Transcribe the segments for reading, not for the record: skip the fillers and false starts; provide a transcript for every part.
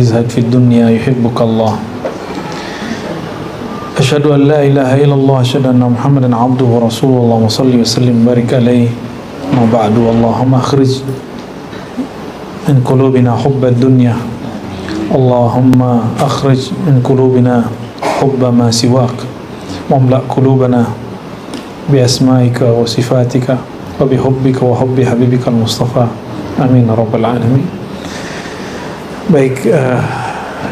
izhad fid dunya yuhibbukallah. Asyhadu an la ilaha illallah, asyhadu anna Muhammadan abduhu wa rasulullah, wa salli wa sallim barik alaihi. Ma ba'du, Allahumma akhrij min qulubina hubbad dunya, Allahumma akhrij min qulubina hubba ma siwak, wamla' qulubana bi asma'ika wa sifatika wa bi hubbika wa hubbi habibika al-Mustafa, amin ya rabbal alamin. Baik,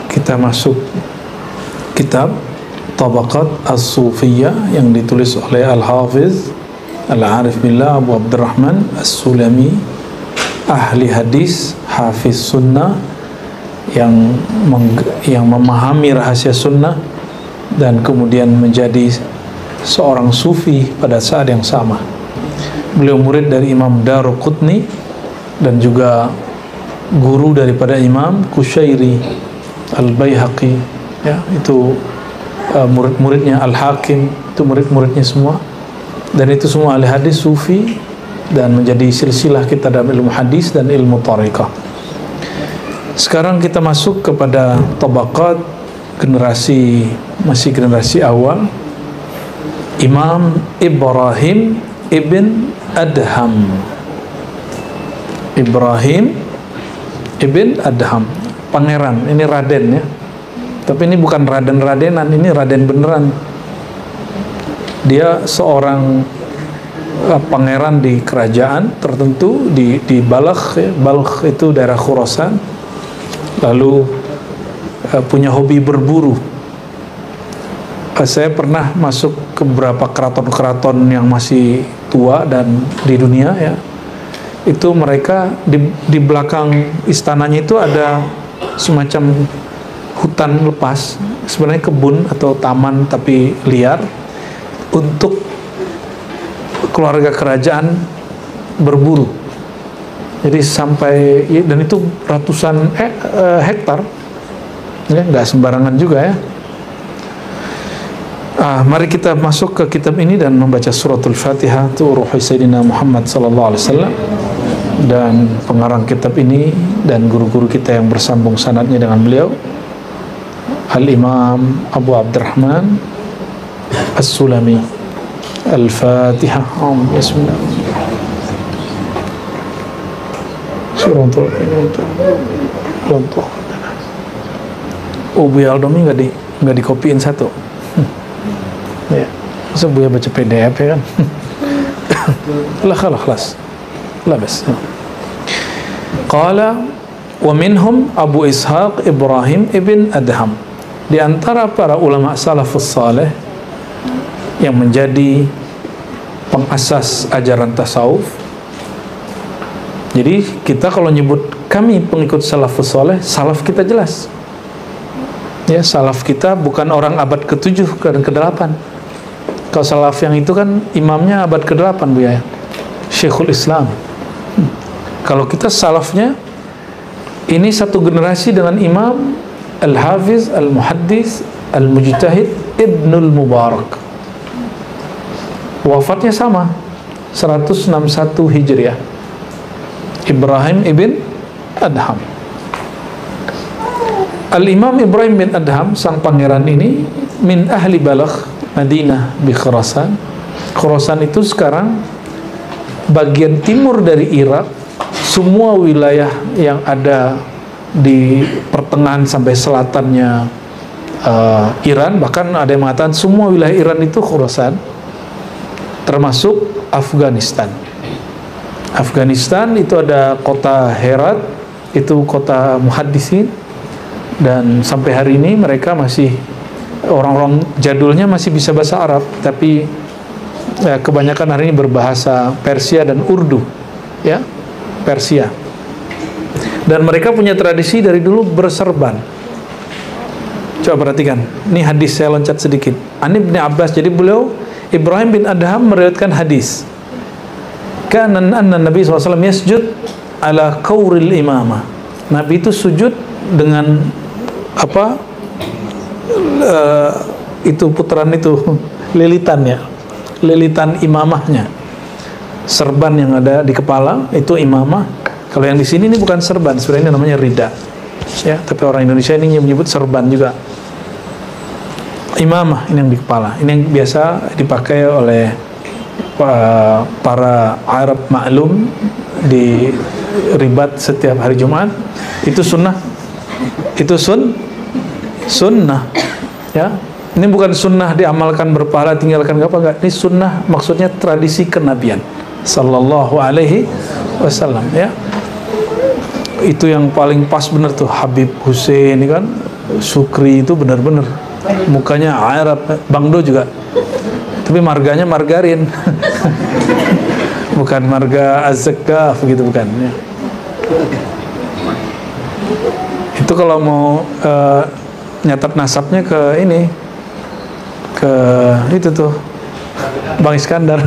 kita masuk kitab Tabaqat As-Sufiyah yang ditulis oleh Al-Hafiz Al-Arif Billah Abu Abdurrahman As-Sulami, ahli hadis, hafiz sunnah, yang memahami rahasia sunnah dan kemudian menjadi seorang sufi pada saat yang sama. Beliau murid dari Imam Daruqutni dan juga guru daripada Imam Kushairi Al-Baihaqi, ya, itu murid-muridnya Al-Hakim, itu murid-muridnya semua, dan itu semua ahli hadis, sufi, dan menjadi silsilah kita dalam ilmu hadis dan ilmu tariqah. Sekarang kita masuk kepada tabaqat generasi, masih generasi awal, Imam Ibrahim ibn Adham. Ibrahim ibn Adham, pangeran, ini Raden ya. Tapi ini bukan Raden-Radenan, ini Raden beneran. Dia seorang pangeran di kerajaan tertentu di Balkh, ya. Balkh itu daerah Khurasan. Lalu punya hobi berburu. Saya pernah masuk ke beberapa keraton-keraton yang masih tua dan di dunia, ya. Itu mereka di belakang istananya itu ada semacam hutan lepas, sebenarnya kebun atau taman tapi liar, untuk keluarga kerajaan berburu. Jadi sampai, dan itu ratusan hektar, ya, nggak sembarangan juga ya. Mari kita masuk ke kitab ini dan membaca suratul Fatihah, itu ruhi Sayyidina Muhammad sallallahu alaihi wasallam, dan pengarang kitab ini dan guru-guru kita yang bersambung sanadnya dengan beliau, Al-Imam Abu Abdurrahman As-Sulami. Al-Fatihah. Bismillah. Suratul Buya Aldomi nggak dikopiin satu. Ya, masa Buya baca PDF ya kan? Khalas. Labas. Qala wa minhum Abu Ishaq Ibrahim ibn Adham. Di antara para ulama salafus saleh yang menjadi pengasas ajaran tasawuf. Jadi kita kalau nyebut kami pengikut salafus saleh, salaf kita jelas. Ya, salaf kita bukan orang abad ke-7 dan ke-8. Kalau salaf yang itu kan imamnya abad ke-8 Bu ya, Syekhul Islam. Kalau kita salafnya ini satu generasi dengan Imam Al-Hafiz Al-Muhaddis Al-Mujtahid Ibnul Mubarak. Wafatnya sama, 161 Hijriah. Ibrahim ibn Adham. Al-Imam Ibrahim bin Adham, sang pangeran ini, min ahli Balkh, Madinah bi Khurasan. Khurasan itu sekarang bagian timur dari Irak. Semua wilayah yang ada di pertengahan sampai selatannya Iran, bahkan ada yang mengatakan semua wilayah Iran itu Khurasan, termasuk Afghanistan. Afghanistan itu ada kota Herat, itu kota muhaddisin, dan sampai hari ini mereka masih, orang-orang jadulnya masih bisa bahasa Arab, tapi kebanyakan hari ini berbahasa Persia dan Urdu, ya, Persia. Dan mereka punya tradisi dari dulu berserban. Coba perhatikan, ini hadis, saya loncat sedikit. An Ibn Abbas, jadi beliau Ibrahim bin Adham meriwayatkan hadis. Kana anna Nabi SAW yasjud ala qauril imamah. Nabi itu sujud dengan apa? Itu putaran itu, lilitannya, lilitan imamahnya. Serban yang ada di kepala itu imamah. Kalau yang di sini ini bukan serban, sebenarnya namanya rida. ya, tapi orang Indonesia ini menyebut serban juga. Imamah ini yang di kepala, ini yang biasa dipakai oleh para Arab maklum di ribat setiap hari Jumat. Itu sunnah, itu sunnah, ya. Ini bukan sunnah diamalkan berpahala tinggalkan apa enggak. Ini sunnah maksudnya tradisi kenabian sallallahu alaihi wasallam, ya. Itu yang paling pas bener tuh Habib Hussein kan, Sukri itu benar-benar mukanya Arab, Bangdo juga, tapi marganya margarin. Bukan marga Az-Zakaf gitu, bukan ya. Itu kalau mau nyatat nasabnya ke ini, ke itu tuh Bang Iskandar.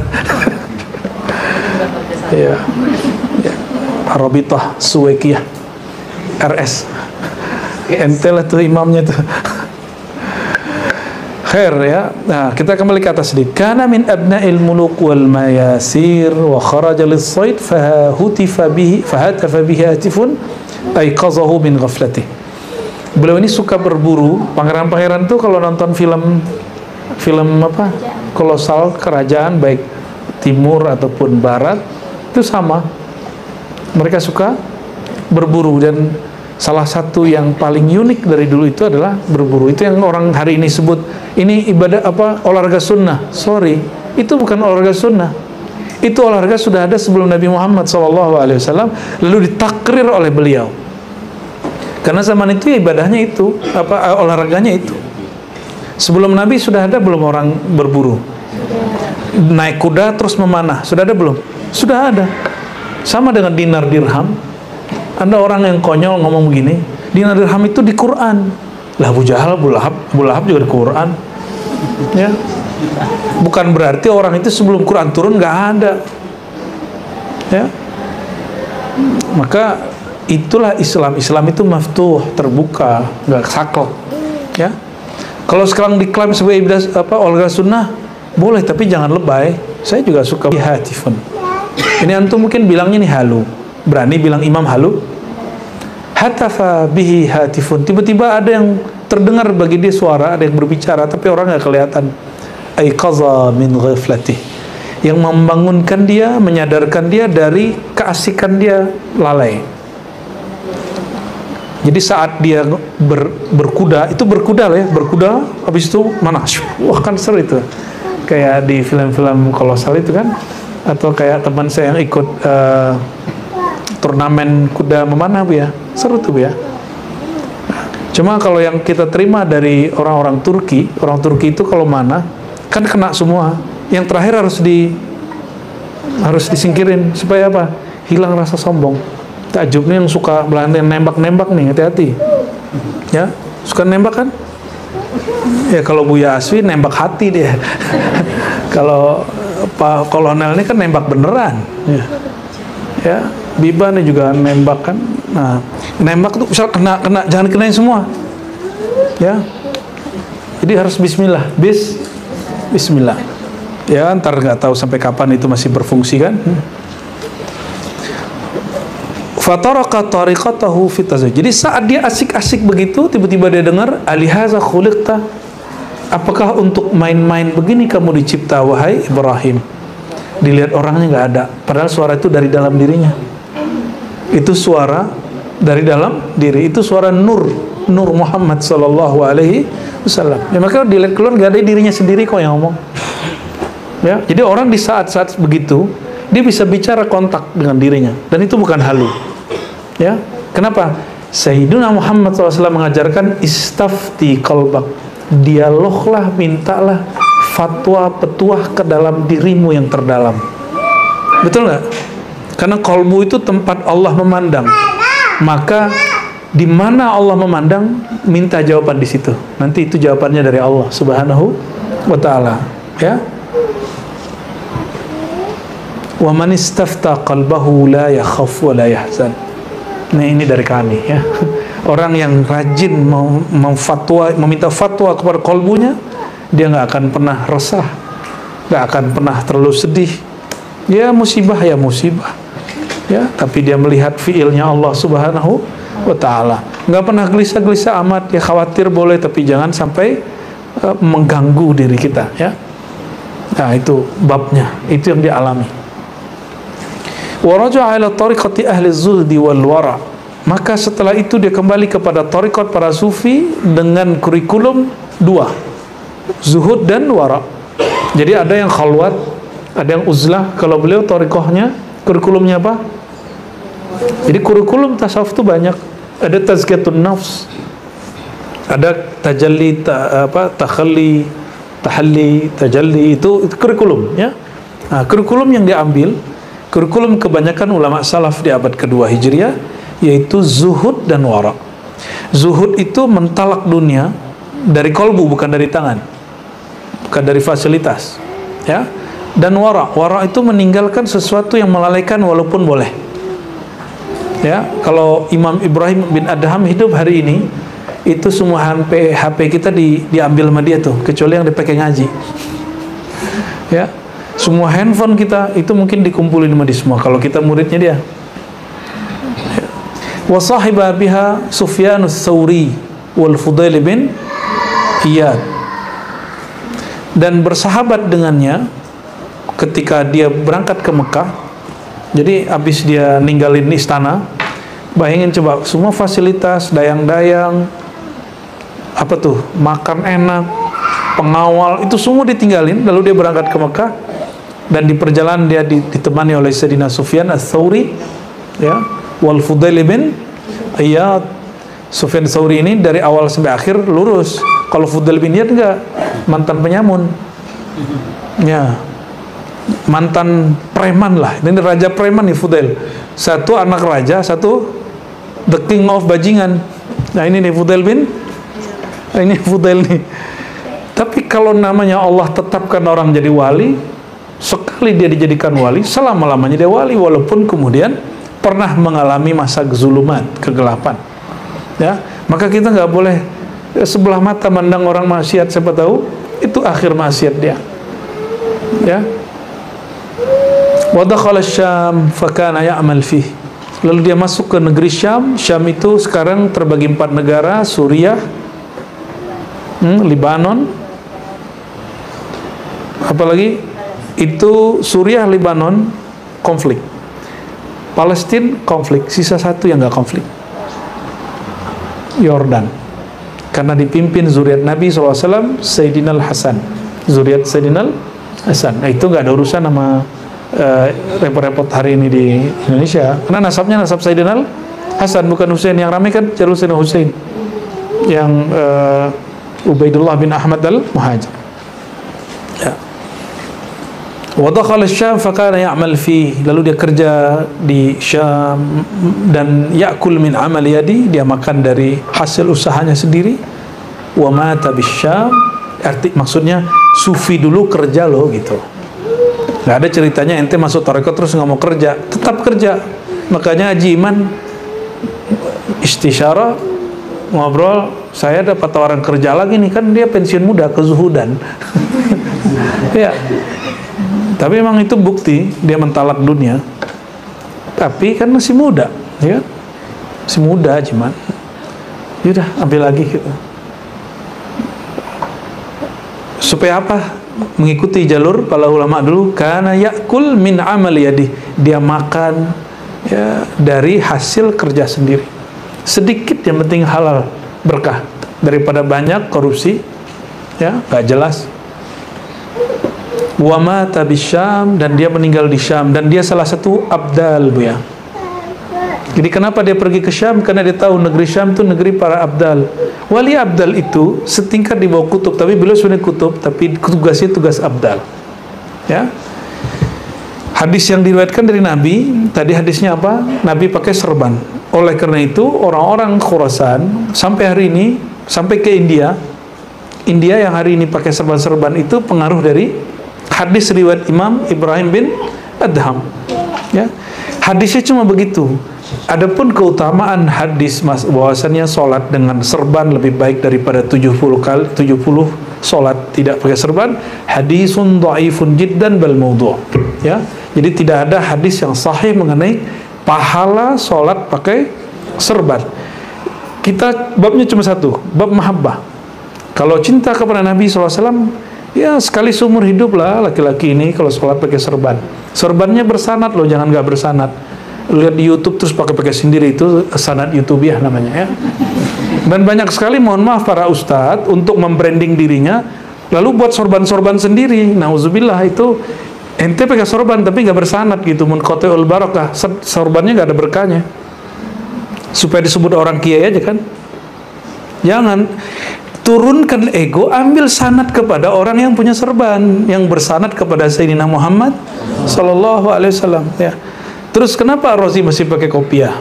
Ya, ya. Arabitah Suwekiyah RS, ente lah tuh imamnya tuh. Khair, ya. Nah, kita kembali ke atas sedikit. Kana min abna'il muluk wal mayasir wa kharaja lis-sayd fahutifa bihi fahatafa bihi hatifun ayqazahu min ghaflatih. Beliau ini suka berburu. Pangeran-pangeran tuh kalau nonton film apa? Kolosal kerajaan baik timur ataupun barat itu sama. Mereka suka berburu, dan salah satu yang paling unik dari dulu itu adalah berburu. Itu yang orang hari ini sebut ini ibadah apa, olahraga sunnah. Sorry, itu bukan olahraga sunnah. Itu olahraga sudah ada sebelum Nabi Muhammad SAW, lalu ditakrir oleh beliau. Karena zaman itu ya ibadahnya itu apa, olahraganya itu. Sebelum Nabi sudah ada belum orang berburu? Naik kuda terus memanah, sudah ada belum? Sudah ada. Sama dengan dinar dirham. Ada orang yang konyol ngomong begini, dinar dirham itu di Quran. Lah Abu Jahal, Abu Lahab juga di Quran. Ya. Bukan berarti orang itu sebelum Quran turun nggak ada. Ya. Maka itulah Islam. Islam itu maftuh, terbuka, nggak saklek. Ya. Kalau sekarang diklaim sebagai ibadah apa, olahraga sunnah, boleh, tapi jangan lebay. Saya juga suka hatifun. Ini antum mungkin bilangnya nih halu. Berani bilang imam halu? Hatafa bihi hatifun. Tiba-tiba ada yang terdengar bagi dia suara, ada yang berbicara, tapi orang nggak kelihatan. Aiqaza min ghaflatih. Yang membangunkan dia, menyadarkan dia dari keasikan dia lalai. Jadi saat dia berkuda, itu berkuda lah ya, berkuda, habis itu mana? Wah, kan seru itu. Kayak di film-film kolosal itu kan, atau kayak teman saya yang ikut turnamen kuda memanah, Bu ya. Seru tuh, Bu ya. Cuma kalau yang kita terima dari orang Turki itu kalau mana kan kena semua. Yang terakhir harus disingkirin supaya apa? Hilang rasa sombong. Takjub nih yang suka nembak-nembak nih, hati-hati. Ya, suka nembak kan? Ya kalau Buya Aswi nembak hati dia. Kalau Pak Kolonel ini kan nembak beneran. Ya, Biba nih juga nembak kan. Nah, nembak tuh misal kena jangan kenain semua. Ya. Jadi harus bismillah. Bismillah. Ya, ntar nggak tahu sampai kapan itu masih berfungsi kan. Fataraka tariqatahu fi tazawwuj. Jadi saat dia asik-asik begitu, tiba-tiba dia dengar alihaza khuliqta. Apakah untuk main-main begini kamu dicipta wahai Ibrahim? Dilihat orangnya nggak ada, padahal suara itu dari dalam dirinya. Itu suara dari dalam diri, itu suara Nur Muhammad sallallahu alaihi wasallam. Ya, maka dilihat keluar nggak ada dirinya sendiri kok yang ngomong. Ya, jadi orang di saat-saat begitu dia bisa bicara kontak dengan dirinya, dan itu bukan halu. Ya, kenapa? Sayyiduna Muhammad SAW mengajarkan istafti qalbak, dialoglah, mintalah fatwa, petuah ke dalam dirimu yang terdalam. Betul nggak? Karena qalbu itu tempat Allah memandang. Maka di mana Allah memandang, minta jawaban di situ. Nanti itu jawabannya dari Allah Subhanahu wa Ta'ala. Ya. Wa man istafta qalbahu la yakhaf wa la yahzan. Nah, ini dari kami ya. Orang yang rajin meminta fatwa kepada qalbunya, dia nggak akan pernah resah, nggak akan pernah terlalu sedih. Ya musibah ya musibah. Ya, tapi dia melihat fiilnya Allah Subhanahu wa Ta'ala. nggak pernah gelisah-gelisah amat. Ya khawatir boleh, tapi jangan sampai mengganggu diri kita, ya. Nah, itu babnya, itu yang dialami. Wa raja'a ila tariqati ahli zuhdi wal wara'. Maka setelah itu dia kembali kepada tariqat para sufi dengan kurikulum dua, zuhud dan wara'. Jadi ada yang khalwat, ada yang uzlah. Kalau beliau tariqahnya, kurikulumnya apa? Jadi kurikulum tasawuf itu banyak. Ada tazkiyatun nafs, ada tajalli, takhalli, tahalli, tajalli, itu kurikulum, ya. Nah, kurikulum yang diambil, kurikulum kebanyakan ulama salaf di abad kedua Hijriah, yaitu zuhud dan wara'. Zuhud itu mentalak dunia dari kolbu, bukan dari tangan, bukan dari fasilitas, ya. Dan wara', wara' itu meninggalkan sesuatu yang melalaikan walaupun boleh. Ya, kalau Imam Ibrahim bin Adham hidup hari ini, itu semua HP kita diambil sama dia tuh, kecuali yang dipakai ngaji. Ya, semua handphone kita itu mungkin dikumpulin sama dia semua kalau kita muridnya dia. Wa sahiba biha Sufyan ats-Tsauri wal Fudail bin Iyad. Dan bersahabat dengannya ketika dia berangkat ke Mekah. Jadi habis dia ninggalin istana, bayangin coba, semua fasilitas, dayang-dayang, apa tuh, makan enak, pengawal, itu semua ditinggalin, lalu dia berangkat ke Mekah. Dan di perjalanan dia ditemani oleh Sayyidina Sufyan ats-Tsauri, ya, wal Fudail bin Iyad. Sufyan ats-Tsauri ini dari awal sampai akhir lurus. Kalau Fudail bin Iyad enggak, mantan penyamun. Ya, mantan preman lah. Ini raja preman nih Fudail. Satu anak raja, satu the king of bajingan. Nah ini nih Fudail bin, ini Fudail nih. Tapi kalau namanya Allah tetapkan orang jadi wali, sekali dia dijadikan wali, selama-lamanya dia wali, walaupun kemudian pernah mengalami masa kezuluman, kegelapan. Ya, maka kita nggak boleh sebelah mata mandang orang maksiat, siapa tahu itu akhir maksiat dia. Ya. Wa dakhala Syam fa kana ya'mal fih. Lalu dia masuk ke negeri Syam. Syam itu sekarang terbagi 4 negara, Suriah, Libanon, apalagi itu Suriah, Libanon konflik, Palestina konflik, sisa satu yang nggak konflik, Yordan, karena dipimpin zuriat Nabi SAW, Sayyidina Al-Hasan, zuriat Sayyidina Al-Hasan. Nah, itu nggak ada urusan sama repot-repot hari ini di Indonesia, karena nasabnya nasab Sayyidina Al-Hasan, bukan Husain. Yang ramai kan jalur Sayyidina Husain, yang Ubaidullah bin Ahmad al-Muhajir. Ya. Wa dakhala Syam fa kana ya'mal fi. Lalu dia kerja di Syam dan ya'kul min amal yadi, dia makan dari hasil usahanya sendiri. Wa mata bisyam, maksudnya sufi dulu kerja loh gitu. Nggak ada ceritanya ente masuk tarekat terus nggak mau kerja, tetap kerja. Makanya Haji Iman istisyarah, ngobrol, saya dapat tawaran kerja lagi nih, kan dia pensiun muda, kezuhudan. Ya, tapi memang itu bukti dia mentalak dunia. Tapi kan masih muda, ya, masih muda cuman. Yaudah, ambil lagi gitu. Supaya apa? Mengikuti jalur para ulama dulu, karena yakul min amal yadi, dia makan ya dari hasil kerja sendiri. Sedikit yang penting halal, berkah, daripada banyak korupsi, ya gak jelas. Wa mata bisyam, dan dia meninggal di Syam, dan dia salah satu abdal, Bu ya. Jadi kenapa dia pergi ke Syam? Karena dia tahu negeri Syam itu negeri para abdal. Wali abdal itu setingkat di bawah kutub, tapi beliau sebenarnya kutub, tapi tugasnya tugas abdal. Ya. Hadis yang diriwayatkan dari Nabi, tadi hadisnya apa? Nabi pakai serban. Oleh karena itu orang-orang Khurasan sampai hari ini, sampai ke India yang hari ini pakai serban-serban, itu pengaruh dari hadis riwayat Imam Ibrahim bin Adham. Ya. Hadisnya cuma begitu. Adapun keutamaan hadis bahwasannya sholat dengan serban lebih baik daripada 70 sholat tidak pakai serban, hadisun dhaifun jiddan bal maudhu'. Ya. Jadi tidak ada hadis yang sahih mengenai pahala sholat pakai serban. kita babnya cuma satu, bab mahabbah. Kalau cinta kepada Nabi SAW, ya sekali seumur hidup lah laki-laki ini kalau sholat pakai serban. Serbannya bersanad loh, jangan nggak bersanad. Lihat di YouTube terus pakai sendiri, itu sanad YouTubiah namanya ya. Dan banyak sekali, mohon maaf para ustadz, untuk membranding dirinya, lalu buat sorban-sorban sendiri. Nauzubillah, itu ente pakai sorban tapi nggak bersanad gitu, munqati'ul barakah, sorbannya nggak ada berkahnya. Supaya disebut orang kiai aja kan. Jangan, turunkan ego, ambil sanad kepada orang yang punya serban, yang bersanad kepada Sayyidina Muhammad Sallallahu Alaihi Wasallam ya. Terus kenapa Razi masih pakai kopiah?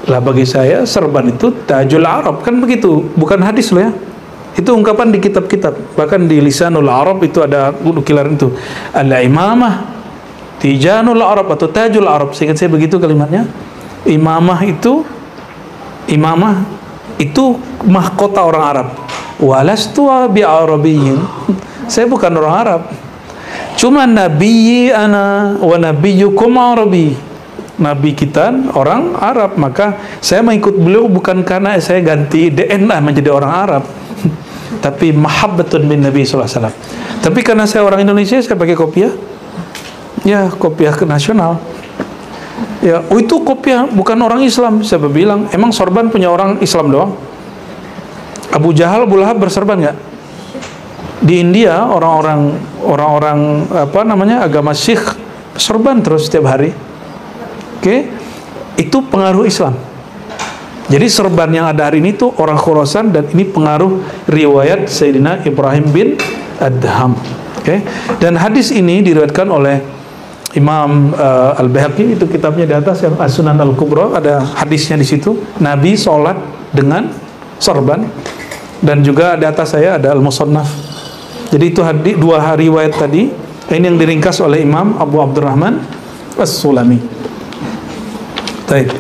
Lah bagi saya serban itu tajul Arab, kan begitu, bukan hadis loh ya. Itu ungkapan di kitab-kitab, bahkan di Lisanul Arab itu ada ukiran itu, al-imamah tijanul Arab atau tajul Arab, seingat saya begitu kalimatnya. Imamah itu mahkota orang Arab. Walastu bi Arabiyyin, saya bukan orang Arab, cuma nabiyyi ana wa nabiyyukum Arabi, nabi kita orang Arab, maka saya mengikut beliau bukan karena saya ganti DNA menjadi orang Arab, tapi mahabbatun bin Nabi sallallahu alaihi wasallam. Tapi karena saya orang Indonesia, saya pakai kopiah. Ya, kopiah ke nasional. Ya, oh itu kopiah bukan orang Islam. Siapa bilang? Emang sorban punya orang Islam doang? Abu Jahal, Abu Lahab berserban nggak? Di India orang-orang apa namanya, agama Sikh serban terus setiap hari. Oke, itu pengaruh Islam. Jadi serban yang ada hari ini tuh orang Khurasan, dan ini pengaruh riwayat Sayyidina Ibrahim bin Adham. Oke, dan hadis ini diriwayatkan oleh Imam Al-Baihaqi, itu kitabnya di atas yang As-Sunan Al-Kubra, ada hadisnya di situ. Nabi sholat dengan sorban, dan juga di atas saya ada Al-Musannaf. Jadi itu dua riwayat tadi. Ini yang diringkas oleh Imam Abu Abdurrahman As-Sulami. Baik.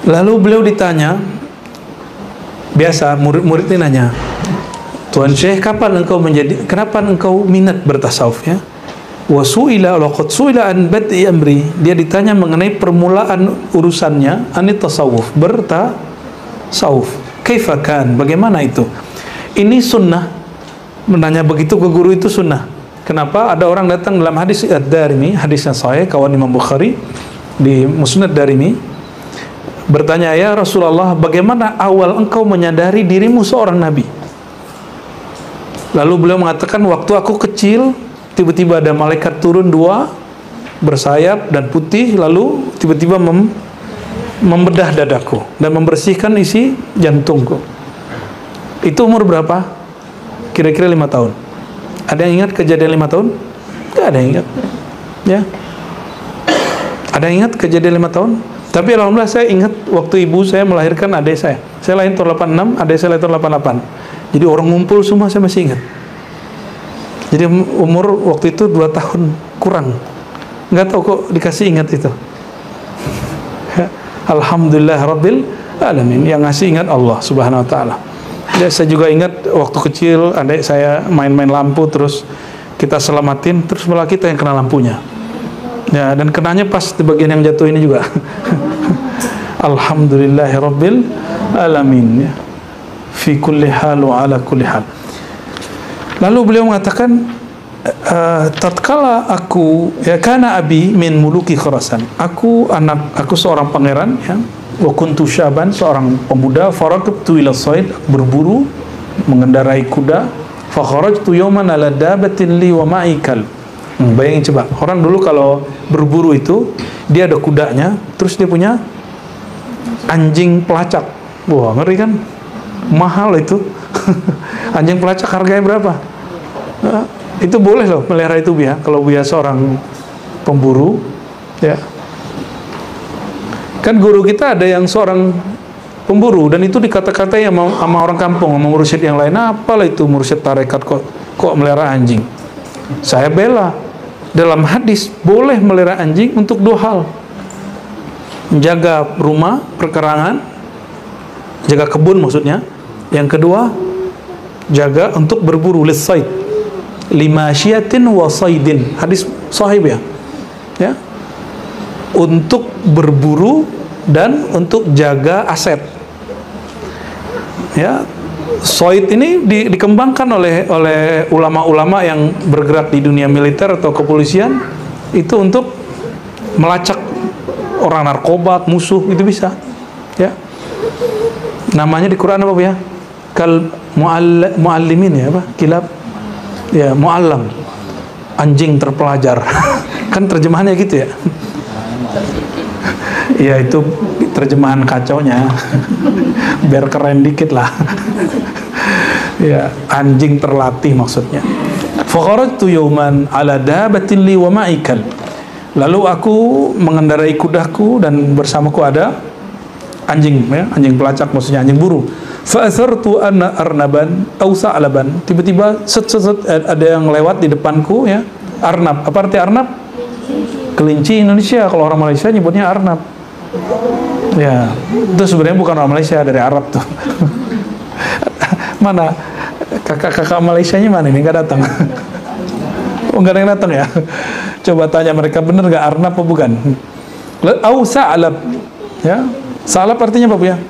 Lalu beliau ditanya, biasa murid-muridnya nanya, Tuan Syekh, kenapa engkau minat bertasawuf ya? Wa su'ila laqad su'ila an bad'i amri, dia ditanya mengenai permulaan urusannya, anit tasawuf, bertasawuf. Kaifa kan, bagaimana itu? Ini sunnah, menanya begitu ke guru itu sunnah. Kenapa? Ada orang datang dalam hadis Ad-Darimi, hadisnya sahih kawan Imam Bukhari di Musnad Darimi, bertanya, ya Rasulullah, bagaimana awal engkau menyadari dirimu seorang nabi? Lalu beliau mengatakan, waktu aku kecil, tiba-tiba ada malaikat turun dua, bersayap dan putih, lalu tiba-tiba membedah dadaku dan membersihkan isi jantungku. Itu umur berapa? Kira-kira 5 tahun. Ada yang ingat kejadian 5 tahun? Tidak ada yang ingat ya. Ada yang ingat kejadian 5 tahun? Tapi alhamdulillah saya ingat waktu ibu saya melahirkan adik saya. Saya lahir tahun 86, adik saya lahir tahun 88. Jadi orang ngumpul semua, saya masih ingat. Jadi umur waktu itu 2 tahun kurang. Nggak tahu kok dikasih ingat itu. Alhamdulillah Rabbil Alamin, yang ngasih ingat Allah Subhanahu Wa Taala. Ya, saya juga ingat waktu kecil adik saya main-main lampu, terus kita selamatin, terus malah kita yang kena lampunya. Ya, dan kenanya pas di bagian yang jatuh ini juga. Alhamdulillah Rabbil Alamin ya. Fi kulli hal wa ala kulli hal. Lalu beliau mengatakan, tatkala aku, ya, kana abi min muluki Khurasan, aku seorang pangeran ya, wa kuntu syaban, seorang pemuda, faraktu ila sayd, berburu, mengendarai kuda, fa kharajtu yawman ala dabatin li wa ma'ikal. Bayangin coba, orang dulu kalau berburu itu dia ada kudanya, terus dia punya anjing pelacak. Wah, ngeri kan? Mahal itu. Anjing pelacak harganya berapa? Itu boleh loh melihara itu ya, kalau dia seorang pemburu ya. Kan guru kita ada yang seorang pemburu, dan itu dikata-katai sama orang kampung, sama mursyid yang lain, apalah itu mursyid tarekat kok melihara anjing. Saya bela, dalam hadis boleh melihara anjing untuk 2 hal: menjaga rumah, perkerangan, jaga kebun maksudnya. Yang kedua, jaga untuk berburu, lis-sayd, limasyiatin wa saydin, hadis sahih ya. Ya, untuk berburu dan untuk jaga aset. Ya, Soid ini dikembangkan oleh ulama-ulama yang bergerak di dunia militer atau kepolisian itu untuk melacak orang narkoba, musuh, itu bisa. Ya. Namanya di Quran apa ya? Kal muallimin ya, apa? Kilab. Ya, muallam. Anjing terpelajar. Kan terjemahannya gitu ya. Ya, itu terjemahan kacaunya. Biar keren dikit lah. Ya, anjing terlatih maksudnya. Fakharajtu yawman ala dabatin li wa ma'ikal. Lalu aku mengendarai kudaku dan bersamaku ada anjing, ya, anjing pelacak, maksudnya anjing buru. Fa asartu anna arnaban aw sa'laban. Tiba-tiba ada yang lewat di depanku, ya. Arnab. Apa arti arnab? Kelinci Indonesia. Kalau orang Malaysia nyebutnya arnab. Ya, itu sebenarnya bukan orang Malaysia, dari Arab tuh. Mana kakak-kakak Malaysianya mana ini, nggak datang? Oh, nggak ada yang datang ya? Coba tanya mereka, bener nggak arnab apa bukan? Au sa'lab, ya, sa'lab artinya apa bu ya?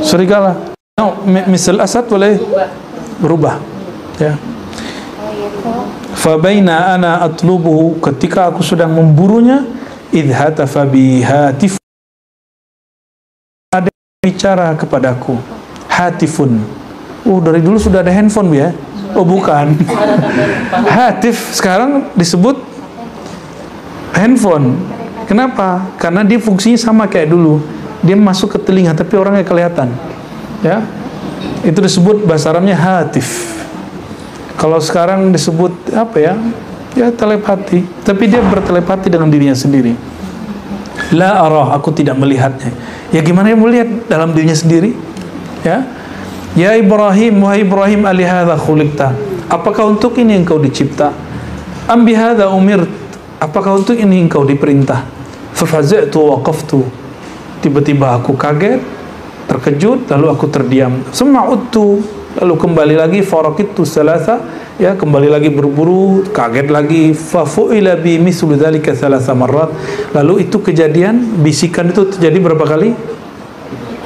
Serigala. No, misal asad boleh berubah, ya. Fabaina ana atlubuhu, ketika aku sedang memburunya, idh hatafa bi hatif, ada yang bicara kepadaku. Hatifun. Dari dulu sudah ada handphone ya? Oh bukan. Hatif sekarang disebut handphone. Kenapa? Karena dia fungsinya sama kayak dulu. Dia masuk ke telinga tapi orangnya kelihatan. Ya. Itu disebut bahasa Arabnya hatif. Kalau sekarang disebut apa ya? Ya telepati. Tapi dia bertelepati dengan dirinya sendiri. La arah, aku tidak melihatnya. Ya gimana yang melihat dalam dirinya sendiri? Ya. Ya Ibrahim, wahai Ibrahim, alihadza khuliqta. Apakah untuk ini engkau dicipta? Am bihadza umirt. Apakah untuk ini engkau diperintah? Fafaza'tu waqaftu. Tiba-tiba aku kaget, terkejut, lalu aku terdiam. Suma'udtu, lalu kembali lagi, faraqitu salasa, ya, kembali lagi berburu, kaget lagi. Fafu'ila bi mislu dzalika salasa marrat. Lalu itu kejadian, bisikan itu terjadi berapa kali?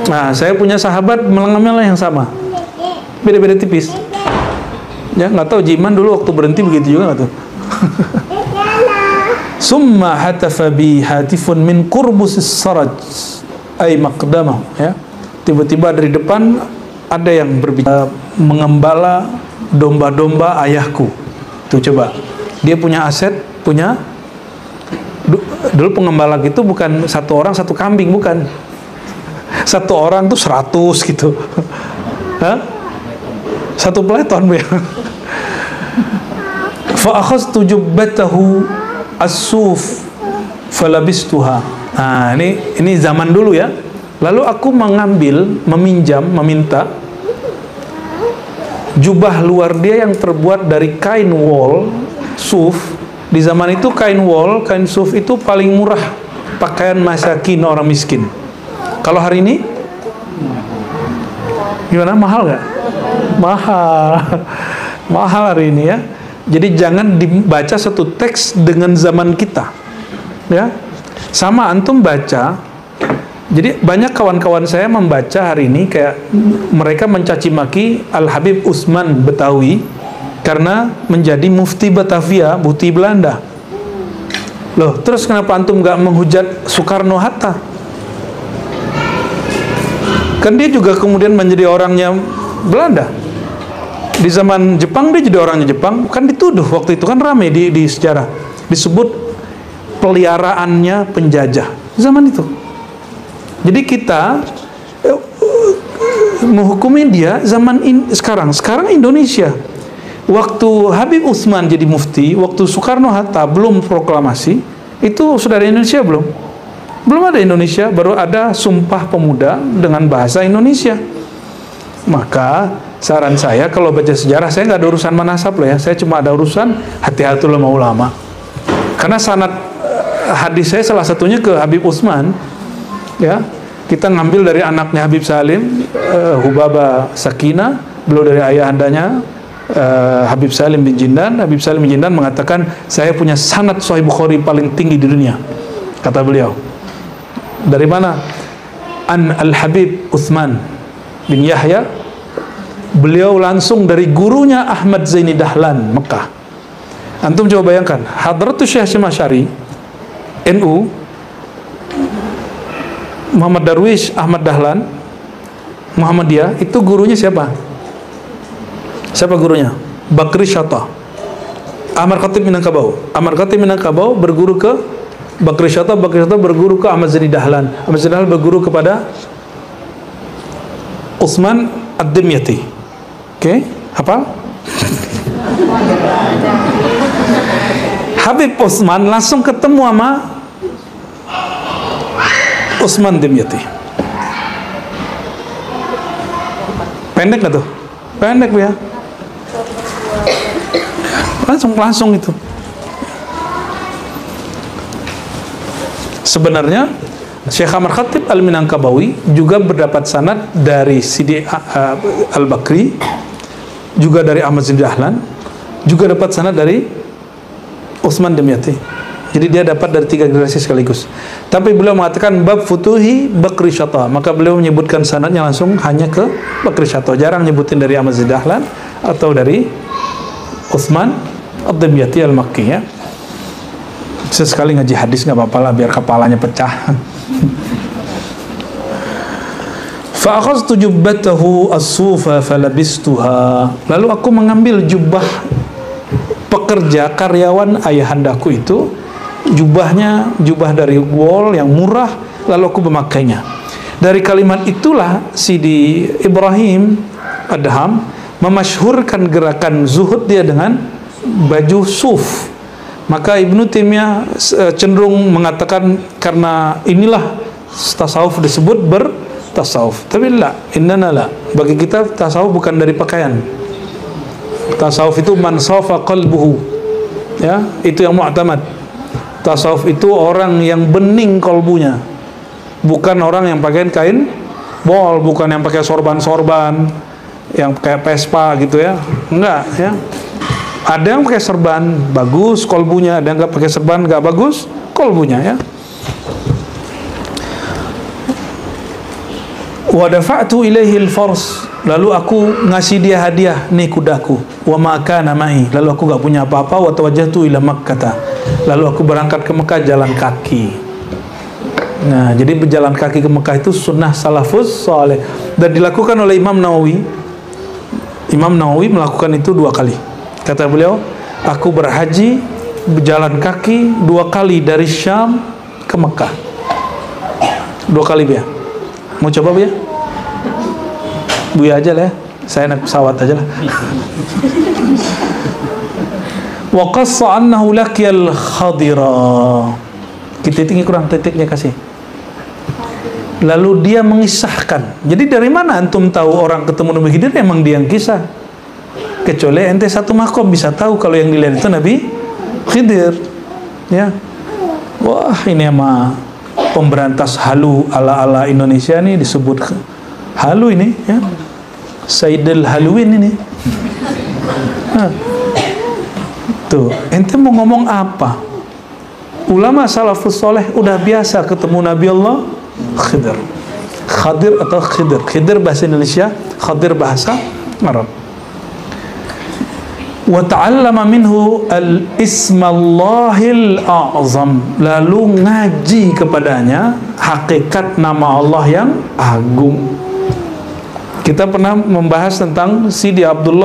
Nah, saya punya sahabat mengalami yang sama. Beda-beda tipis. Ya, nggak tahu Jiman dulu waktu berhenti begitu juga nggak tuh? Summa hatafa bi hatifun min qurbusis saraj ay maqdamah, ya. Tiba-tiba dari depan ada yang berbicara, mengembala domba-domba ayahku. Tuh coba. Dia punya aset, punya dulu pengembala gitu bukan satu orang satu kambing, bukan. Satu orang tuh 100 gitu. Hah? Satu peleton ya. Fa akhadtu jubbatahu as-suf falabistuha. Nah, ini zaman dulu ya. Lalu aku meminta jubah luar dia yang terbuat dari kain wol, suf. Di zaman itu kain wol, kain suf itu paling murah pakaian masakin, orang miskin. Kalau hari ini gimana? Mahal nggak? Mahal. Mahal hari ini ya. Jadi jangan dibaca satu teks dengan zaman kita. Ya. Sama antum baca. Jadi banyak kawan-kawan saya membaca hari ini kayak mereka mencaci maki Al-Habib Utsman Betawi karena menjadi mufti Batavia, mufti Belanda. Loh, terus kenapa antum nggak menghujat Soekarno-Hatta? Kan dia juga kemudian menjadi orangnya Belanda. Di zaman Jepang dia jadi orangnya Jepang. Kan dituduh waktu itu, kan rame di sejarah. Disebut peliharaannya penjajah zaman itu. Jadi kita menghukumi dia zaman sekarang Indonesia. Waktu Habib Utsman jadi mufti, waktu Soekarno-Hatta belum proklamasi, itu sudah ada Indonesia belum? Belum ada Indonesia, baru ada Sumpah Pemuda dengan bahasa Indonesia. Maka saran saya kalau baca sejarah, saya nggak ada urusan manasab loh ya, saya cuma ada urusan hati-hati ulama-ulama. Karena sanad hadis saya salah satunya ke Habib Utsman, ya. Kita ngambil dari anaknya Habib Salim, Hubaba Sakinah, beliau dari ayahandanya Habib Salim bin Jindan. Habib Salim bin Jindan mengatakan, saya punya sanad Sahih Bukhari paling tinggi di dunia, kata beliau. Dari mana? an Al-Habib Utsman bin Yahya, beliau langsung dari gurunya Ahmad Zaini Dahlan Mekah. Antum coba bayangkan, Hadratus Syekh Hasyim Asy'ari NU, Muhammad Darwish Ahmad Dahlan Muhammadiyah, itu gurunya siapa? Siapa gurunya? Bakri Syata, Ahmad Khatib Minangkabau. Ahmad Khatib Minangkabau berguru ke Bakri Syata, Bakri Syata berguru ke Ahmad Zaini Dahlan, Ahmad Zaini Dahlan berguru kepada Utsman Ad-Dimyati. Oke, apa? Habib Utsman langsung ketemu sama Utsman Dimyati. Pendek gak tuh? Pendek ya. Langsung itu. Sebenarnya Syekh Ahmad Khatib Al-Minangkabawi juga berdapat sanad dari Sidi Al-Bakri, juga dari Ahmad Zaini Dahlan, juga dapat sanad dari Utsman Dimyati. Jadi dia dapat dari 3 generasi sekaligus. Tapi beliau mengatakan bab futuhi Bakri Syata, maka beliau menyebutkan sanadnya langsung hanya ke Bakri Syata, jarang nyebutin dari Ahmad Zaini Dahlan atau dari Utsman Ad-Dimyati Al-Makki ya. Sesekali ngaji hadis nggak apa-apa lah, biar kepalanya pecah. Fa akhadtu jubbatahu as-sufa falabistuha. Lalu aku mengambil jubah pekerja karyawan ayahandaku itu, jubahnya jubah dari wol yang murah, lalu aku memakainya. Dari kalimat itulah Sidi Ibrahim Adham memasyhurkan gerakan zuhud dia dengan baju suf. Maka Ibnu Taimiyah cenderung mengatakan karena inilah tasawuf disebut bertasawuf. Tapi la, innana la. Bagi kita tasawuf bukan dari pakaian. Tasawuf itu man safa qalbuhu. Ya, itu yang mu'tamad. Tasawuf itu orang yang bening kalbunya. Bukan orang yang pakai kain bol, bukan yang pakai sorban-sorban, yang kayak Vespa gitu ya. Enggak, ya. Ada yang pakai serban bagus kolbunya, ada yang nggak pakai serban nggak bagus kolbunya ya. Wa dafa'tu ilaihi al-fars, lalu aku ngasih dia hadiah, nih kudaku. Wa ma kana ma'i, lalu aku nggak punya apa-apa. Wa tawajjahtu ila Makkah, lalu aku berangkat ke Mekah jalan kaki. Nah, jadi berjalan kaki ke Mekah itu sunnah salafus saleh dan dilakukan oleh Imam Nawawi. Imam Nawawi melakukan itu 2 kali. Kata beliau, aku berhaji berjalan kaki 2 kali dari Syam ke Mekah. 2 kali ya. Mau coba ya? Buya aja lah ya. Saya naik pesawat aja lah. Wa qassa annahu laqiyal Khadira. Kita tinggi kurang titiknya kasih. Lalu dia mengisahkan. Jadi dari mana antum tahu orang ketemu Nabi Khidir? Emang dia yang kisah. Kecuali ente satu makom bisa tahu kalau yang dilihat itu Nabi Khidir ya. Wah, ini sama pemberantas halu ala-ala Indonesia nih disebut halu ini ya. Sayyidul Haluin ini. Nah, tuh, ente mau ngomong apa? Ulama salafus soleh udah biasa ketemu Nabi Allah Khidir. Khadir atau Khidir. Khidir bahasa Indonesia, Khadir bahasa Arab. Wa ta'allama minhu al-ismallahil a'zam, lalu ngaji kepadanya hakikat nama Allah yang agung. Kita pernah membahas tentang Sidi Abdul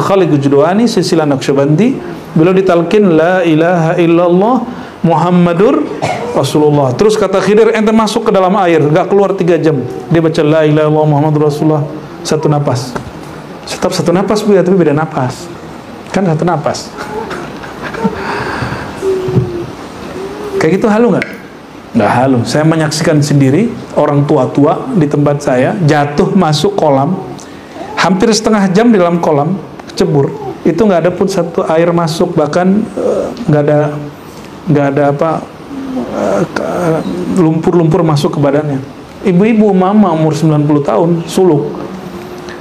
Khaliq Gujdawani silsilah Naqsyabandi. Beliau ditalkin la ilaha illallah Muhammadur Rasulullah. Terus kata Khidir, ente masuk ke dalam air, gak keluar 3 jam. Dia baca la ilaha illallah Muhammadur Rasulullah 1 napas. Tetap 1 napas bu ya, tapi beda napas. Kan 1 napas. Kayak gitu halu nggak? Nggak halu. Saya menyaksikan sendiri orang tua-tua di tempat saya jatuh masuk kolam, hampir setengah jam di dalam kolam cebur. Itu nggak ada pun satu air masuk, bahkan nggak ada apa lumpur-lumpur masuk ke badannya. Ibu-ibu mama umur 90 tahun suluk.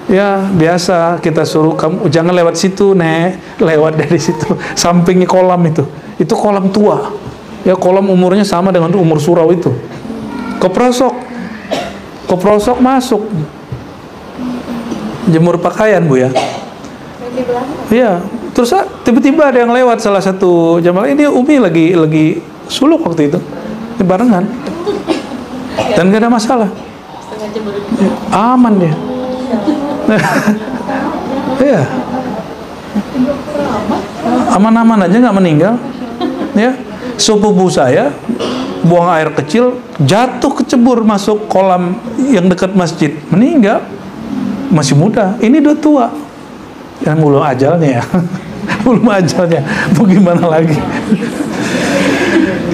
Ya biasa kita suruh, kamu jangan lewat situ nek, lewat dari situ sampingnya kolam itu kolam tua ya, kolam umurnya sama dengan umur surau itu, keprosok Keprosok masuk. Jemur pakaian, Bu ya. Iya, terus tiba-tiba ada yang lewat salah satu jamaah. Ini Umi lagi suluk waktu itu. Barengan. Dan gak ada masalah. Aman dia. Iya. Aman-aman aja, nggak meninggal. Ya. Sepupu saya buang air kecil, jatuh kecebur masuk kolam yang dekat masjid, meninggal. Masih muda. Ini udah tua. Yang belum ajalnya ya. Belum ajalnya. Mau gimana lagi?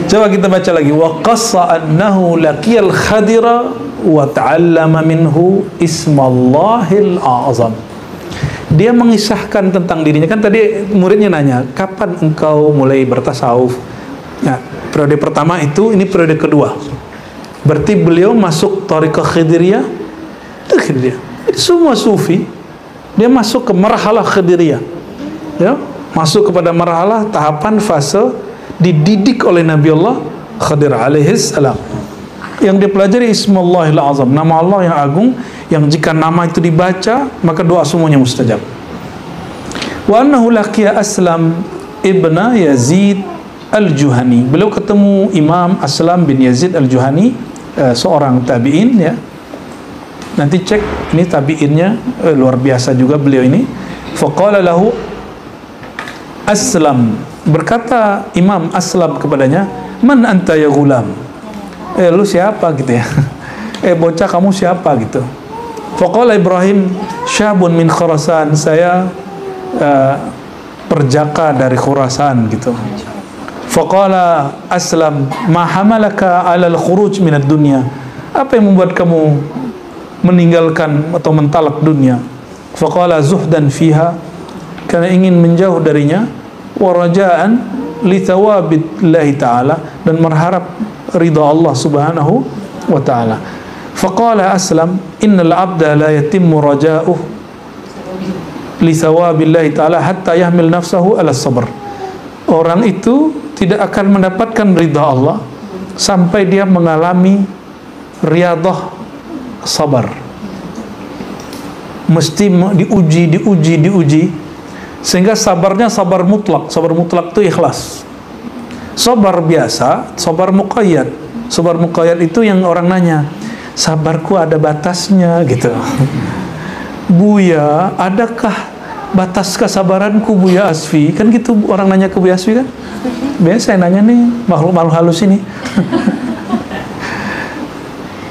Coba kita baca lagi. Wa qassa annahu laqiyal khadira wa ta'allama minhu ismallahil a'zam. Dia mengisahkan tentang dirinya. Kan tadi muridnya nanya, kapan engkau mulai bertasawuf? Nah, periode pertama itu, ini periode kedua. Berarti beliau masuk thariqah Khidiriyah. Itu semua sufi. Dia masuk ke marhalah Khidiriyah. Ya, masuk kepada marhalah tahapan fase dididik oleh Nabi Allah Khidir alaihis salam. Yang dipelajari Ismullahil Azam, nama Allah yang agung, yang jika nama itu dibaca maka doa semuanya mustajab. Wa annahu laqiya Aslam ibna Yazid Al-Juhani. Beliau ketemu Imam Aslam bin Yazid Al-Juhani, seorang tabi'in ya. Nanti cek ini tabi'innya, luar biasa juga beliau ini. Faqala lahu Aslam, berkata Imam Aslam kepadanya, man anta ya gulam? Lu siapa gitu ya? Bocah kamu siapa gitu? Faqala Ibrahim syabun min Khurasan, saya perjaka dari Khurasan gitu. Faqala Aslam ma hamalaka alal khuruj minad dunya, apa yang membuat kamu meninggalkan atau mentalak dunia? Faqala zuhdan fiha, karena ingin menjauh darinya, wa rajaan li thawabillahi ta'ala, dan berharap ridha Allah subhanahu wa ta'ala. Faqala Aslam innal abda la yatimmu raja'uh li thawabillahi ta'ala hatta yahmil nafsahu ala sabr. Orang itu tidak akan mendapatkan ridha Allah sampai dia mengalami riyadah sabar. Mesti diuji sehingga sabarnya sabar mutlak. Sabar mutlak itu ikhlas. Sabar biasa, sabar muqayyad. Sabar muqayyad itu yang orang nanya, sabarku ada batasnya gitu. Buya, adakah batas kesabaranku Buya Asfi? Kan gitu orang nanya ke Buya Asfi kan. Biasa yang nanya nih makhluk-makhluk halus ini.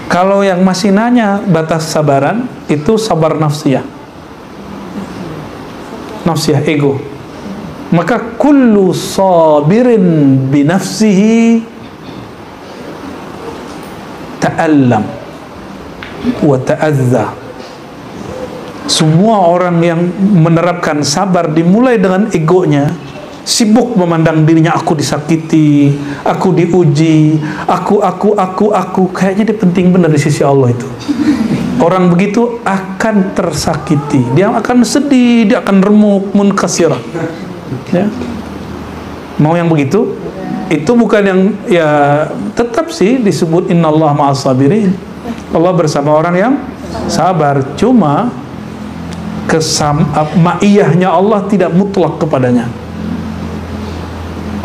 Kalau yang masih nanya batas sabaran, itu sabar nafsiyah. Nafsiyah, ego. Maka kullu sabirin binafsihi ta'allam wa ta'adza. Semua orang yang menerapkan sabar dimulai dengan egonya, sibuk memandang dirinya, aku disakiti, aku diuji, aku, kayaknya dia penting benar di sisi Allah itu. Orang begitu akan tersakiti, dia akan sedih, dia akan remuk, munkasirah. Ya. Mau yang begitu? Itu bukan yang, ya tetap sih disebut innallaha ma'as sabirin. Allah bersama orang yang sabar, cuma ma'iyahnya Allah tidak mutlak kepadanya.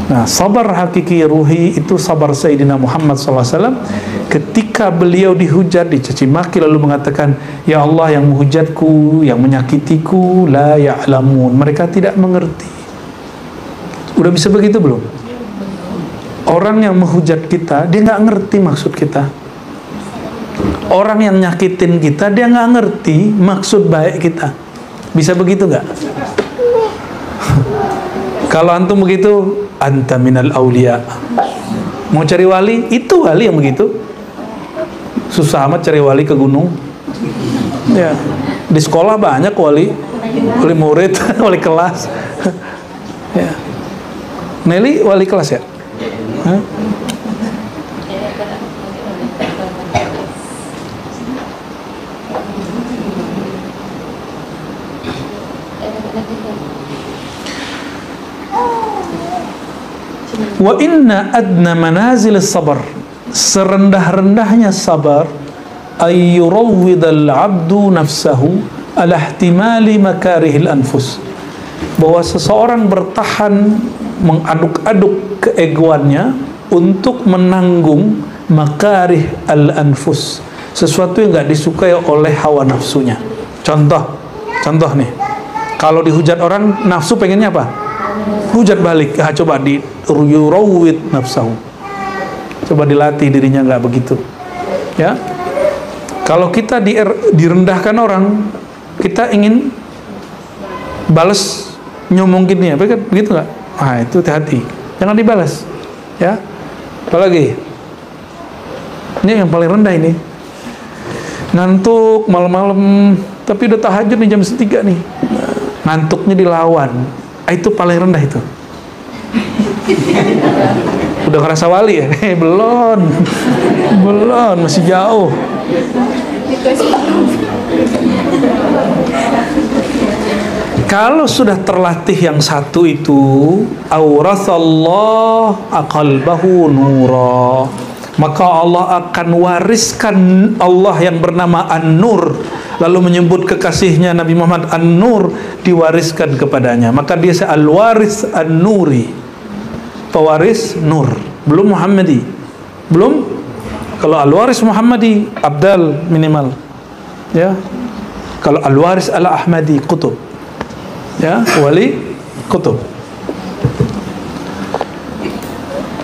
Nah, sabar hakiki ruhi itu sabar Sayyidina Muhammad SAW ketika beliau dihujat, dicaci maki, lalu mengatakan, ya Allah, yang menghujatku, yang menyakitiku, la ya'lamun, mereka tidak mengerti. Udah bisa begitu belum? Orang yang menghujat kita, dia nggak ngerti maksud kita. Orang yang nyakitin kita, dia nggak ngerti maksud baik kita. Bisa begitu nggak? Kalau antum begitu, anta minal aulia. Mau cari wali, itu wali yang begitu. Susah amat cari wali ke gunung. Ya, di sekolah banyak wali murid, wali kelas. Ya. Nelly wali kelas ya? Hah? Wa inna adna manazil sabar, serendah-rendahnya sabar ayyurawwidal abdu nafsahu ala ihtimali makarihil anfus, bahwa seseorang bertahan mengaduk-aduk keegoannya untuk menanggung makarih al-anfus, sesuatu yang nggak disukai oleh hawa nafsunya. Contoh nih, kalau dihujat orang, nafsu pengennya apa? Hujat balik. Coba di yurawwid nafsahu, coba dilatih dirinya nggak begitu, ya. Kalau kita direndahkan orang, kita ingin balas nyomonginnya, begitu nggak? Itu hati-hati, jangan dibalas, ya. Apalagi ini yang paling rendah ini, ngantuk malam-malam, tapi udah tahajud nih jam 3 nih, ngantuknya dilawan, itu paling rendah itu. Udah ngerasa wali ya? Belum, masih jauh. Kalau sudah terlatih yang satu itu, awrathallah aqalbahu nura, maka Allah akan wariskan, Allah yang bernama An-Nur, lalu menyebut kekasihnya Nabi Muhammad An-Nur, diwariskan kepadanya. Maka dia al-waris An-Nuri, pewaris Nur, belum Muhammadi, belum. Kalau al-waris Muhammadi, Abdal minimal, ya. Kalau al-waris al-Ahmadi, Qutub, ya, wali Qutub.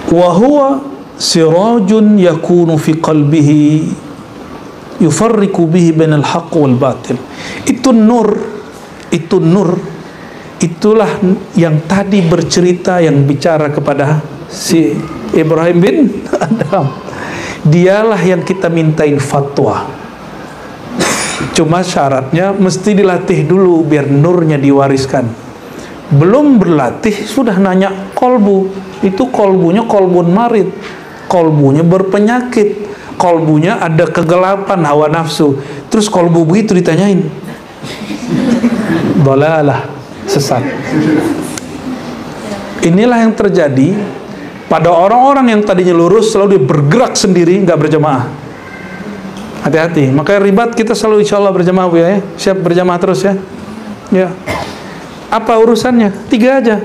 Wa huwa sirajun yakunu fi qalbihi yufarriqu bihi bainal haqq wal batil. Itu nur, itulah yang tadi bercerita, yang bicara kepada si Ibrahim bin Adam. Dialah yang kita mintain fatwa. Cuma syaratnya mesti dilatih dulu biar nurnya diwariskan. Belum berlatih sudah nanya kolbu, itu kolbunya kolbun marid, kolbunya berpenyakit, kolbunya ada kegelapan hawa nafsu. Terus kolbu begitu ditanyain, dolalah, sesat. Inilah yang terjadi pada orang-orang yang tadinya lurus, selalu dia bergerak sendiri, nggak berjamaah. Hati-hati. Makanya ribat kita selalu insya Allah berjamaah, ya. Siap berjamaah terus, ya. Ya. Apa urusannya? 3 aja.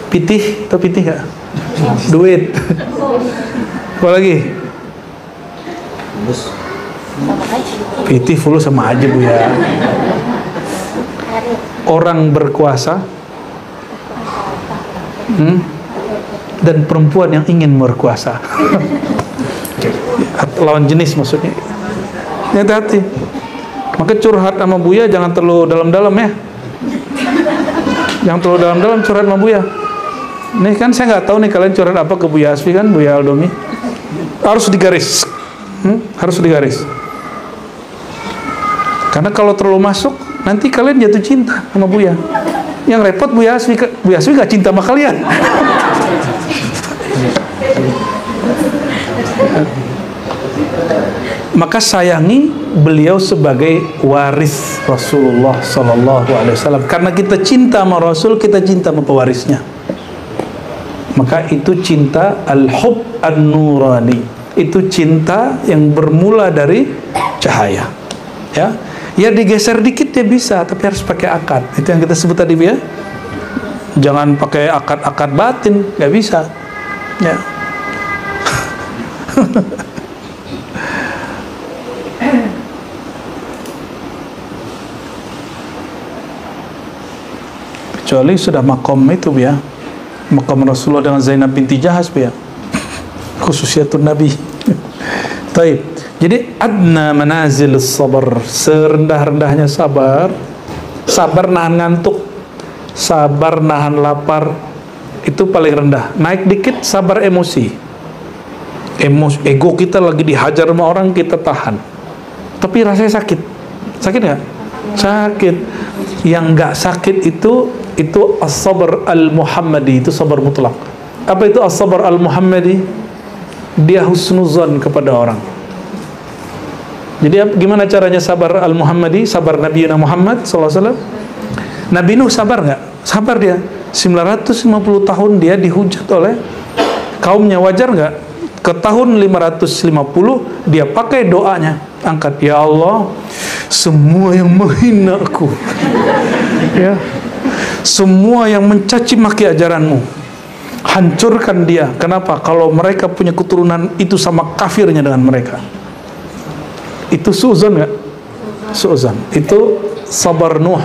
Pitih atau pitih nggak? Duit. Apa lagi? Pitih fulus sama aja, Bu, ya. Orang berkuasa, dan perempuan yang ingin berkuasa. Lawan jenis maksudnya. Hati-hati. Maka curhat sama Buya jangan terlalu dalam-dalam, ya. Jangan terlalu dalam-dalam curhat sama Buya. Nih kan saya nggak tahu nih kalian curhat apa ke Buya Asfi, kan, Buya Aldomi. Harus digaris. Harus digaris. Karena kalau terlalu masuk, nanti kalian jatuh cinta sama Buya. Yang repot Buya Asfi nggak cinta sama kalian. Maka sayangi beliau sebagai waris Rasulullah Sallallahu Alaihi Wasallam. Karena kita cinta sama Rasul, kita cinta sama pewarisnya. Maka itu cinta al-hub an-nurani. Itu cinta yang bermula dari cahaya. Ya, ya digeser dikit ya bisa, tapi harus pakai akad. Itu yang kita sebut tadi, ya. Jangan pakai akad-akad batin, nggak bisa. Ya. Kecuali sudah makom itu, ya, makom Rasulullah dengan Zainab binti Jahaz, ya, khususiyatun Nabi. Taib. Jadi adna manazil sabar, serendah-rendahnya sabar, sabar nahan ngantuk, sabar nahan lapar, itu paling rendah. Naik dikit sabar emosi, ego kita lagi dihajar sama orang, kita tahan, tapi rasanya sakit nggak? Sakit. Yang nggak sakit itu as-sabr al-Muhammadi, itu sabar mutlak. Apa itu as-sabr al-Muhammadi? Dia husnuzan kepada orang. Jadi gimana caranya sabar al-Muhammadi? Sabar Nabi Muhammad SAW. Nabi Nuh sabar nggak? Sabar dia. 950 tahun dia dihujat oleh kaumnya, wajar nggak? Ke tahun 550 dia pakai doanya, angkat, ya Allah, semua yang menghina aku, ya, semua yang mencaci maki ajaranmu, hancurkan dia. Kenapa? Kalau mereka punya keturunan itu sama kafirnya dengan mereka. Itu suuzon nggak? Suuzon. Itu sabar Nuh.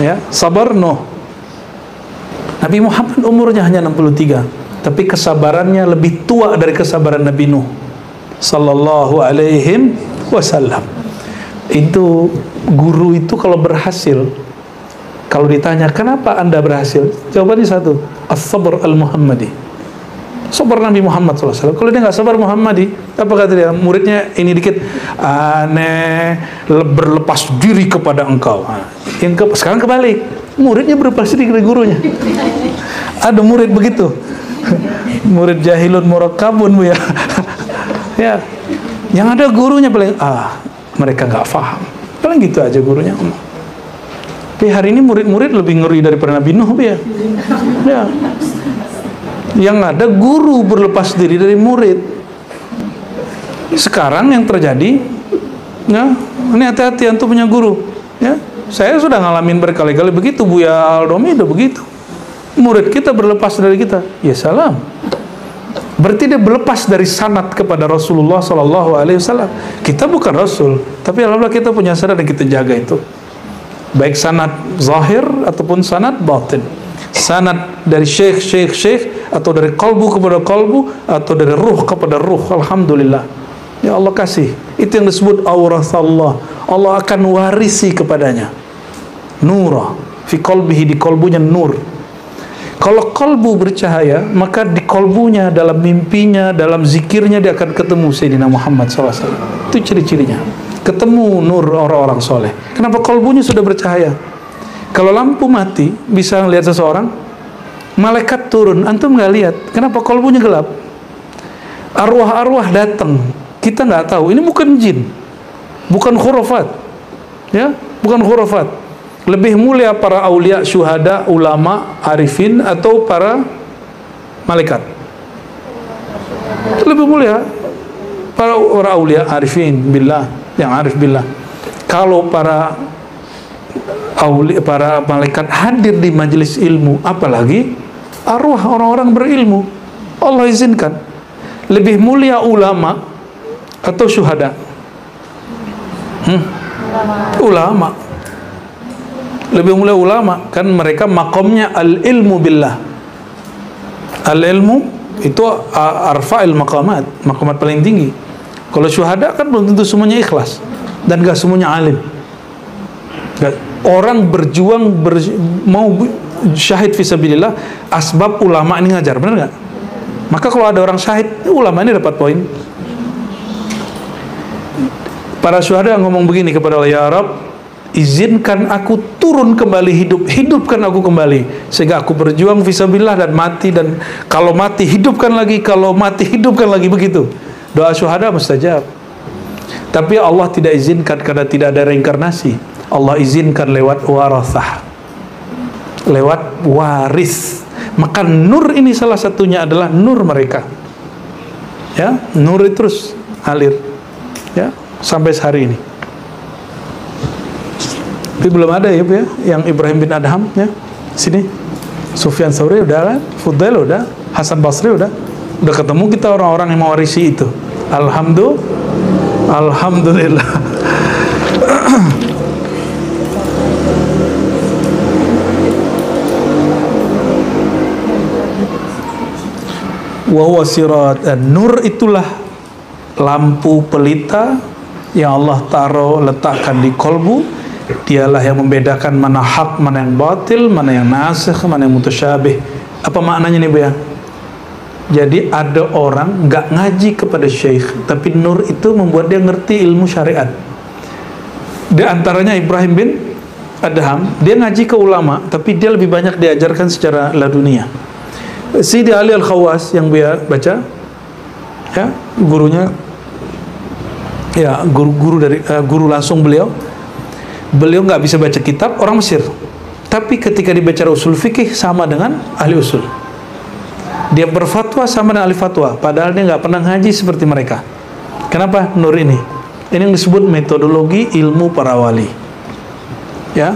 Ya, sabar Nuh. Nabi Muhammad umurnya hanya 63, tapi kesabarannya lebih tua dari kesabaran Nabi Nuh sallallahu alaihi wasallam. Itu guru itu kalau berhasil, kalau ditanya kenapa Anda berhasil, jawabannya satu, as-sabr al-Muhammadi. Sabar Nabi Muhammad SAW. Kalau dia nggak sabar Muhammadi, apa kata dia? Muridnya ini dikit, aneh, berlepas diri kepada engkau. Sekarang kebalik, muridnya berlepas diri kepada gurunya. Ada murid begitu, murid jahilun murakkabun, bu ya. Ya, yang ada gurunya paling mereka nggak paham, paling gitu aja gurunya. Tapi hari ini murid-murid lebih ngeri daripada Nabi Nuh, ya. Ya. Yang ada guru berlepas diri dari murid. Sekarang yang terjadi, ya, ini hati-hati antum punya guru, ya. Saya sudah ngalamin berkali-kali begitu, Buya Aldomi udah begitu. Murid kita berlepas dari kita, ya salam. Berarti dia berlepas dari sanad kepada Rasulullah Sallallahu Alaihi Wasallam. Kita bukan Rasul, tapi alhamdulillah kita punya sanad dan kita jaga itu. Baik sanad zahir ataupun sanad batin. Sanad dari syekh atau dari kalbu kepada kalbu atau dari ruh kepada ruh. Alhamdulillah, ya Allah kasih. Itu yang disebut awrathallah. Allah akan warisi kepadanya nura fi qalbihi, di kalbunya nur. Kalau kalbu bercahaya, maka di kalbunya, dalam mimpinya, dalam zikirnya dia akan ketemu Sayyidina Muhammad SAW. Itu ciri-cirinya, ketemu nur orang-orang soleh. Kenapa? Kalbunya sudah bercahaya. Kalau lampu mati, bisa melihat seseorang, malaikat turun, antum nggak lihat. Kenapa? Kalbunya gelap. Arwah-arwah datang, kita nggak tahu. Ini bukan jin, bukan khurafat, ya, bukan khurafat. Lebih mulia para aulia, syuhada, ulama, arifin, atau para malaikat? Lebih mulia para aulia, arifin billah, yang arif billah. Kalau para aulia, para malaikat hadir di majelis ilmu, apalagi arwah orang-orang berilmu, Allah izinkan. Lebih mulia ulama atau syuhada? Ulama. Lebih mulia ulama, kan mereka makomnya al-ilmu billah. Al-ilmu itu arfa'il maqamat, maqamat paling tinggi. Kalau syuhada kan belum tentu semuanya ikhlas, dan gak semuanya alim. Orang berjuang mau syahid fisabilillah, asbab ulama ini ngajar, benar gak? Maka kalau ada orang syahid, ulama ini dapat poin. Para syuhada ngomong begini kepada Allah, ya Rabb, izinkan aku turun kembali hidup, hidupkan aku kembali, sehingga aku berjuang fisabilillah dan mati, dan kalau mati hidupkan lagi, kalau mati hidupkan lagi, begitu. Doa syuhada mustajab. Tapi Allah tidak izinkan karena tidak ada reinkarnasi. Allah izinkan lewat warathah, lewat waris. Maka nur ini salah satunya adalah nur mereka. Ya, nur itu terus alir, ya, sampai hari ini. Tapi belum ada ya, yang Ibrahim bin Adham, ya. Sini Sufyan Tsauri udah kan, Fudail udah, Hasan Basri udah ketemu kita orang-orang yang mewarisi itu. Alhamdulillah. Wa huwa sirat, nur itulah lampu pelita yang Allah letakkan di kolbu. Dialah yang membedakan mana hak, mana yang batil, mana yang nasikh, mana yang mutasyabih. Apa maknanya nih, Bu ya? Jadi ada orang nggak ngaji kepada syekh, tapi nur itu membuat dia ngerti ilmu syariat. Di antaranya Ibrahim bin Adham, dia ngaji ke ulama, tapi dia lebih banyak diajarkan secara ladunia. Sidi Ali Al-Khawas yang dia baca, ya, gurunya, ya, guru langsung beliau nggak bisa baca kitab orang Mesir, tapi ketika dibaca usul fikih sama dengan ahli usul. Dia berfatwa sama dengan ahli fatwa, padahal dia nggak pernah ngaji seperti mereka. Kenapa? Nur ini. Ini yang disebut metodologi ilmu para wali. Ya.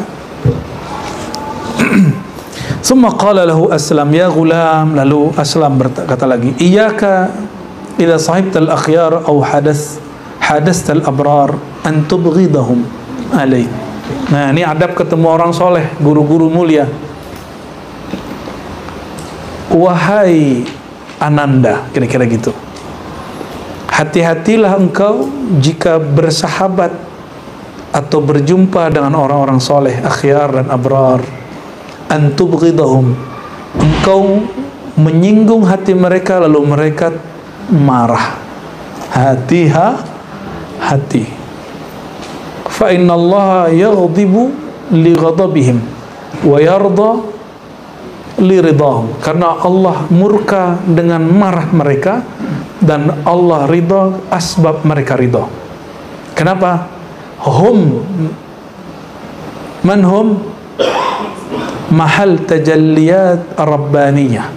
Summa qala lahu Aslam, ya gulam. Lalu Aslam berkata lagi, iyyaka idza sahibtal akhyar aw hadastal abrar an tubghidahum alaik. Nah, ini adab ketemu orang soleh, guru-guru mulia. Wahai Ananda, kira-kira gitu. Hati-hatilah engkau jika bersahabat atau berjumpa dengan orang-orang soleh, akhyar dan abrar. Antubghidahum, engkau menyinggung hati mereka lalu mereka marah. Hati. Fa inna Allah yaghdibu li ghadabihim wa yarda li ridahum. Karena Allah murka dengan marah mereka dan Allah ridha asbab mereka ridha. Kenapa? Man hum mahal tajalliyat rabbaniyah.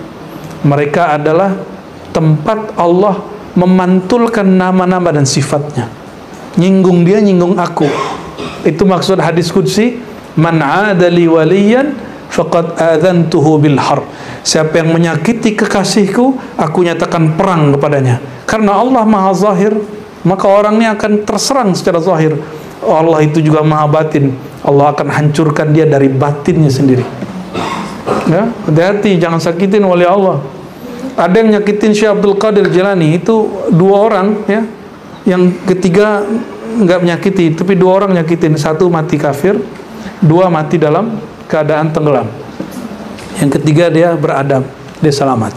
Mereka adalah tempat Allah memantulkan nama-nama dan sifatnya. Nyinggung dia, nyinggung aku. Itu maksud hadis qudsi, man 'adali waliyan faqad adzantuhu bil harb. Siapa yang menyakiti kekasihku, aku nyatakan perang kepadanya. Karena Allah Maha Zahir, maka orangnya akan terserang secara zahir. Allah itu juga Maha Batin. Allah akan hancurkan dia dari batinnya sendiri. Ya, hati-hati, jangan sakitin wali Allah. Ada yang nyakitin Syekh Abdul Qadir Jilani, itu 2 orang, ya. Yang ketiga nggak menyakiti, tapi 2 orang nyakitin. 1 mati kafir, 2 mati dalam keadaan tenggelam. Yang ketiga dia beradab, dia selamat.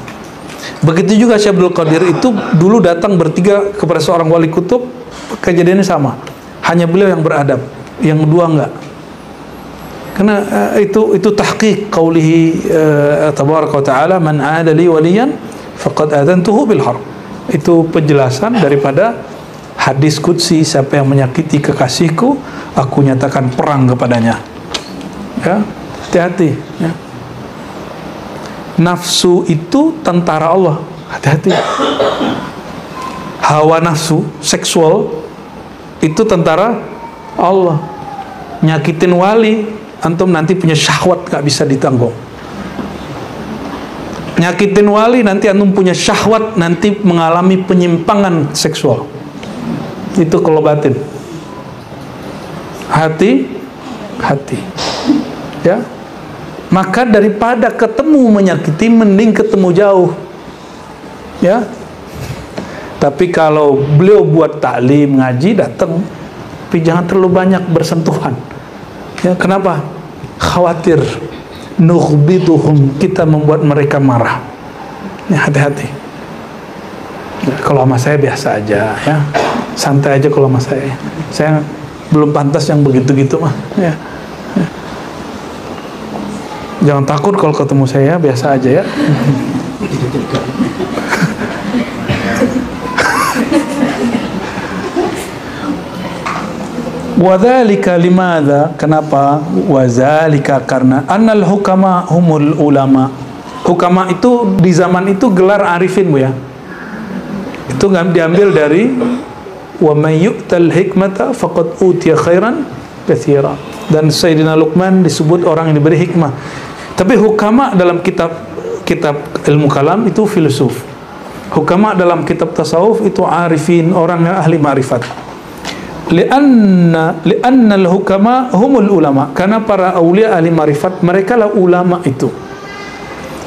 Begitu juga Syekh Abdul Qadir itu dulu datang bertiga kepada seorang wali kutub, kejadiannya sama. Hanya beliau yang beradab, yang 2 enggak. Karena itu tahqiq qaulihi tabaraka wa taala, man 'ada li waliyan faqad adzantuhu bil harb. Itu penjelasan daripada hadis qudsi, siapa yang menyakiti kekasihku, aku nyatakan perang kepadanya. Ya, hati-hati, ya. Nafsu itu tentara Allah, hati-hati. Hawa nafsu, seksual, itu tentara Allah. Nyakitin wali, antum nanti punya syahwat gak bisa ditanggung. Nyakitin wali, nanti antum punya syahwat, nanti mengalami penyimpangan seksual. Itu kalau batin. Hati. Ya. Maka daripada ketemu menyakiti, mending ketemu jauh. Ya. Tapi kalau beliau buat taklim, ngaji, datang, tapi jangan terlalu banyak bersentuhan. Ya, kenapa? Khawatir nughbiduhum, kita membuat mereka marah. Ya, hati-hati. Ya, kalau sama saya biasa aja, ya. Santai aja kalau sama saya. Saya belum pantas yang begitu-gitu mah, ya. Ya. Jangan takut kalau ketemu saya, biasa aja ya. Wadzalika limadza, kenapa? Wadzalika karena annal hukama humul ulama. Hukama itu di zaman itu gelar arifin, Bu, ya. Itu diambil dari wa may yu'tal hikmata faqad utiya khairan katsira. Dan Sayyidina Luqman disebut orang yang diberi hikmah. Tapi hukama dalam kitab ilmu kalam itu filsuf. Hukama dalam kitab tasawuf itu arifin, orang yang ahli ma'rifat. Lianna al-hukama humul ulama, karena para aulia ahli marifat, mereka lah ulama itu.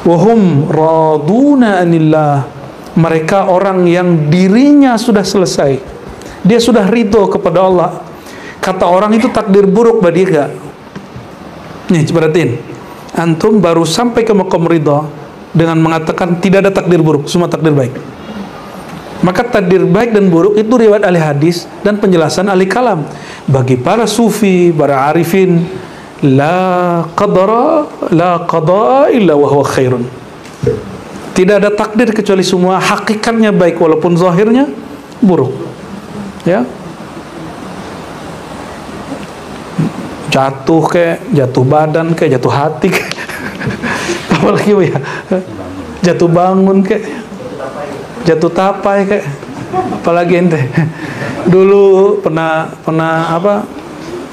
Wahum raduna anillah, mereka orang yang dirinya sudah selesai, dia sudah ridho kepada Allah. Kata orang itu takdir buruk bagi dia. Nih, perhatiin, antum baru sampai ke maqam ridho dengan mengatakan tidak ada takdir buruk, semua takdir baik. Maka takdir baik dan buruk itu riwayat ahli hadis dan penjelasan ahli kalam. Bagi para sufi, para arifin, la qada illa wa huwa khairun. Tidak ada takdir kecuali semua hakikatnya baik walaupun zahirnya buruk. Ya. Jatuh badan jatuh hati apalagi, ya. jatuh bangun kek, jatuh tapai kek, apalagi ente dulu pernah apa,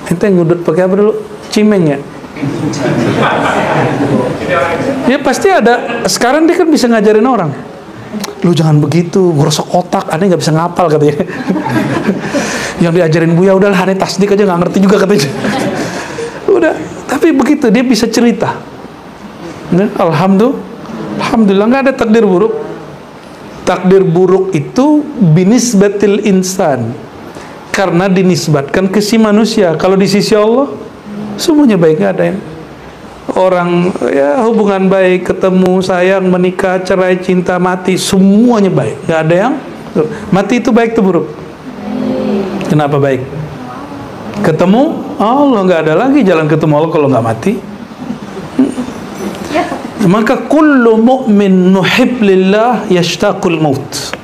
ente ngudut pakai apa dulu, cimeng ya. Ya pasti ada. Sekarang dia kan bisa ngajarin orang, lu jangan begitu, gosok otak, aneh nggak bisa ngapal katanya. Yang diajarin Buya udahlah, aneh tasdik aja nggak ngerti juga katanya. Udah, tapi begitu dia bisa cerita. Nah, alhamdulillah nggak ada takdir buruk. Takdir buruk itu binisbatil insan, karena dinisbatkan ke si manusia. Kalau di sisi Allah semuanya baik, nggak ada yang orang ya hubungan baik, ketemu, sayang, menikah, cerai, cinta, mati, semuanya baik, nggak ada yang mati itu baik itu buruk. Kenapa baik? Ketemu Allah, nggak ada lagi jalan ketemu Allah kalau nggak mati. Maka kullu mu'min nuhib lillah yashtaqul maut.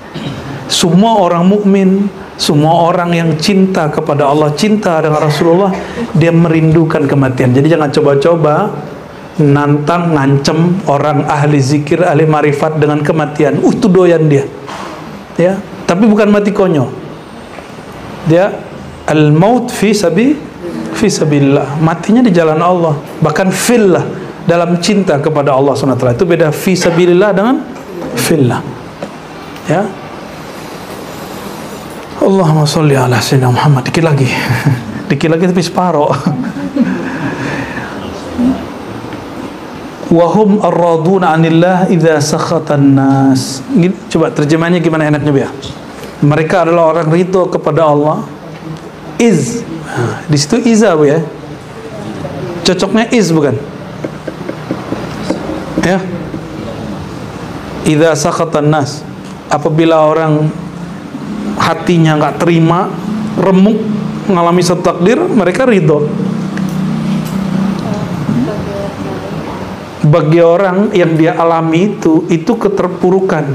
Semua orang mukmin, semua orang yang cinta kepada Allah, cinta dengan Rasulullah, dia merindukan kematian. Jadi jangan coba-coba nantang, ngancem orang ahli zikir, ahli marifat dengan kematian. Itu doyan dia. Ya, tapi bukan mati konyol. Dia al-maut fi sabilillah. Matinya di jalan Allah, bahkan fillah, dalam cinta kepada Allah SWT. Itu beda fi sabilillah dengan fillah. Ya. Allahumma sholli ala sayyidina Muhammad. Dikit lagi. Dikit lagi tapi separoh. Wahum ar-raduna 'anillah idza sakhatan nas. Coba terjemahnya gimana enaknya, Biar? Mereka adalah orang ridho kepada Allah. Di situ iza, Bu ya. Cocoknya bukan? Ya. Idza sakhatan nas. Apabila orang hatinya nggak terima, remuk, mengalami satu takdir, mereka ridho. Bagi orang yang dia alami itu keterpurukan.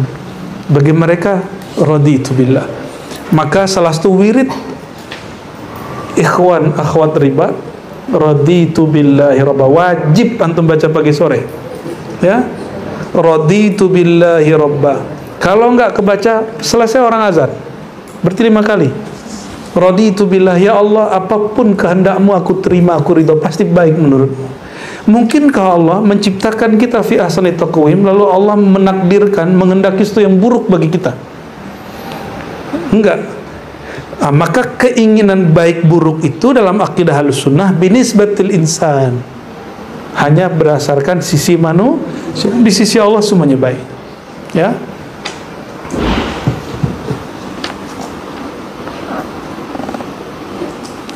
Bagi mereka raditu billah. Maka salah satu wirid ikhwan akhwat riba, raditu billahi rabba, wajib antum baca pagi sore. Ya, raditu billahi rabba. Kalau enggak kebaca selesai orang azan, berarti 5 kali. Raditu billahi, ya Allah, apapun kehendakmu aku terima, aku ridho, pasti baik menurutmu. Mungkinkah Allah menciptakan kita fi ahsani taqwim, lalu Allah menakdirkan, menghendaki sesuatu yang buruk bagi kita? Enggak. Maka keinginan baik buruk itu dalam akidah Ahlus Sunnah binisbatil insan, hanya berdasarkan sisi manusia. Di sisi Allah semuanya baik. Ya.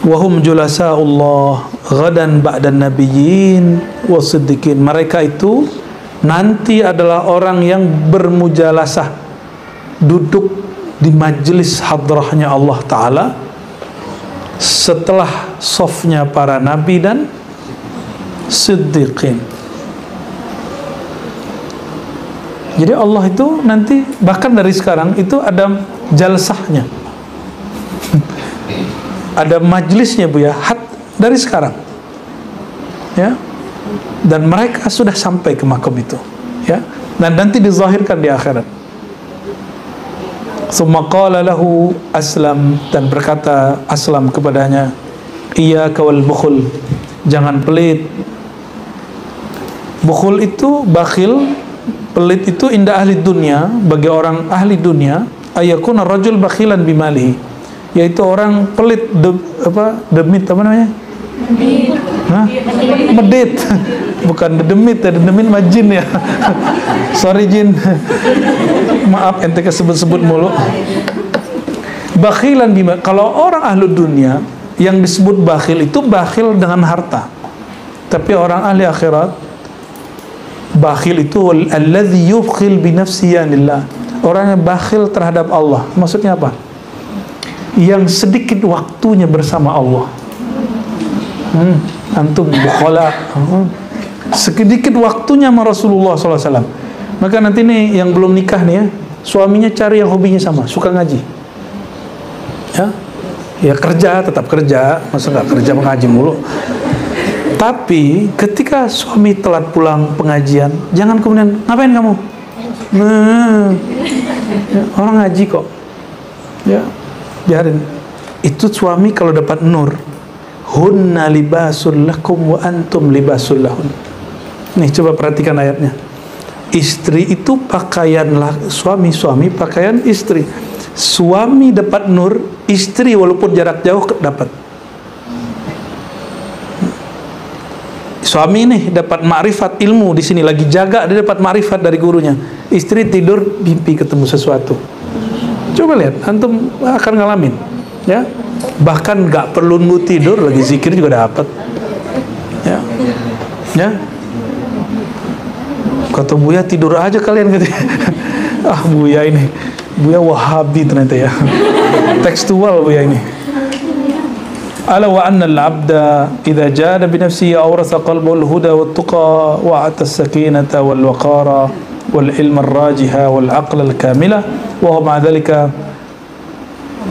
Wahum julasa'ullah ghadan ba'dan nabiyyin wasiddiqin. Mereka itu nanti adalah orang yang bermujalasah, duduk di majelis hadrahnya Allah Ta'ala setelah safnya para nabi dan siddiqin. Jadi Allah itu nanti bahkan dari sekarang itu ada jalsahnya, ada majlisnya, Bu ya, dari sekarang. Ya. Dan mereka sudah sampai ke makom itu, ya. Dan nanti dizahirkan di akhirat. Summa qala lahu aslam, dan berkata aslam kepadanya, iyyaka wal bukhul, jangan pelit. Bukhul itu bakhil, pelit itu indah ahli dunia, bagi orang ahli dunia, ayakuna rajul bakhilan bimalihi, yaitu orang pelit, demit apa namanya? Medit. Bukan dedemit, dedemit mah jin ya. Sorry jin. Maaf ente kesebut-sebut mulu. Bakhilan bima. Kalau orang ahli dunia yang disebut bakhil itu bakhil dengan harta. Tapi orang ahli akhirat, bakhil itu alladzi yubkhil bi nafsihi anillah. Orang yang bakhil terhadap Allah. Maksudnya apa? Yang sedikit waktunya bersama Allah. Antum bukhala. Sedikit waktunya sama Rasulullah SAW. Maka nanti nih yang belum nikah nih ya, suaminya cari yang hobinya sama, suka ngaji. Ya, ya kerja, tetap kerja, masa nggak kerja mengaji mulu. Tapi ketika suami telat pulang pengajian, jangan kemudian, ngapain kamu? Ya, orang ngaji kok. Ya, biarin. Itu suami kalau dapat nur, hunna libasul lakum wa antum libasul lahun. Nih coba perhatikan ayatnya. Istri itu pakaian suami pakaian istri. Suami dapat nur, istri walaupun jarak jauh dapat. Suami nih dapat makrifat ilmu, di sini lagi jaga, dia dapat makrifat dari gurunya. Istri tidur mimpi ketemu sesuatu. Coba lihat, antum akan ngalamin, ya. Bahkan nggak perlu nunggu tidur, lagi zikir juga dapat. Ya, ya. Kata Buya tidur aja kalian gitu. Ah Buya ini, Buya Wahabi ternyata ya. Tekstual Buya ini. Ala wa anna al-'abda idza jada bi nafsihi awratha qalbahu al-huda wat-tuqa wa ata as-sakinata wal-waqara wal-ilma ar-rajiha wal-'aqla al-kamila wa huwa ma'a dhalika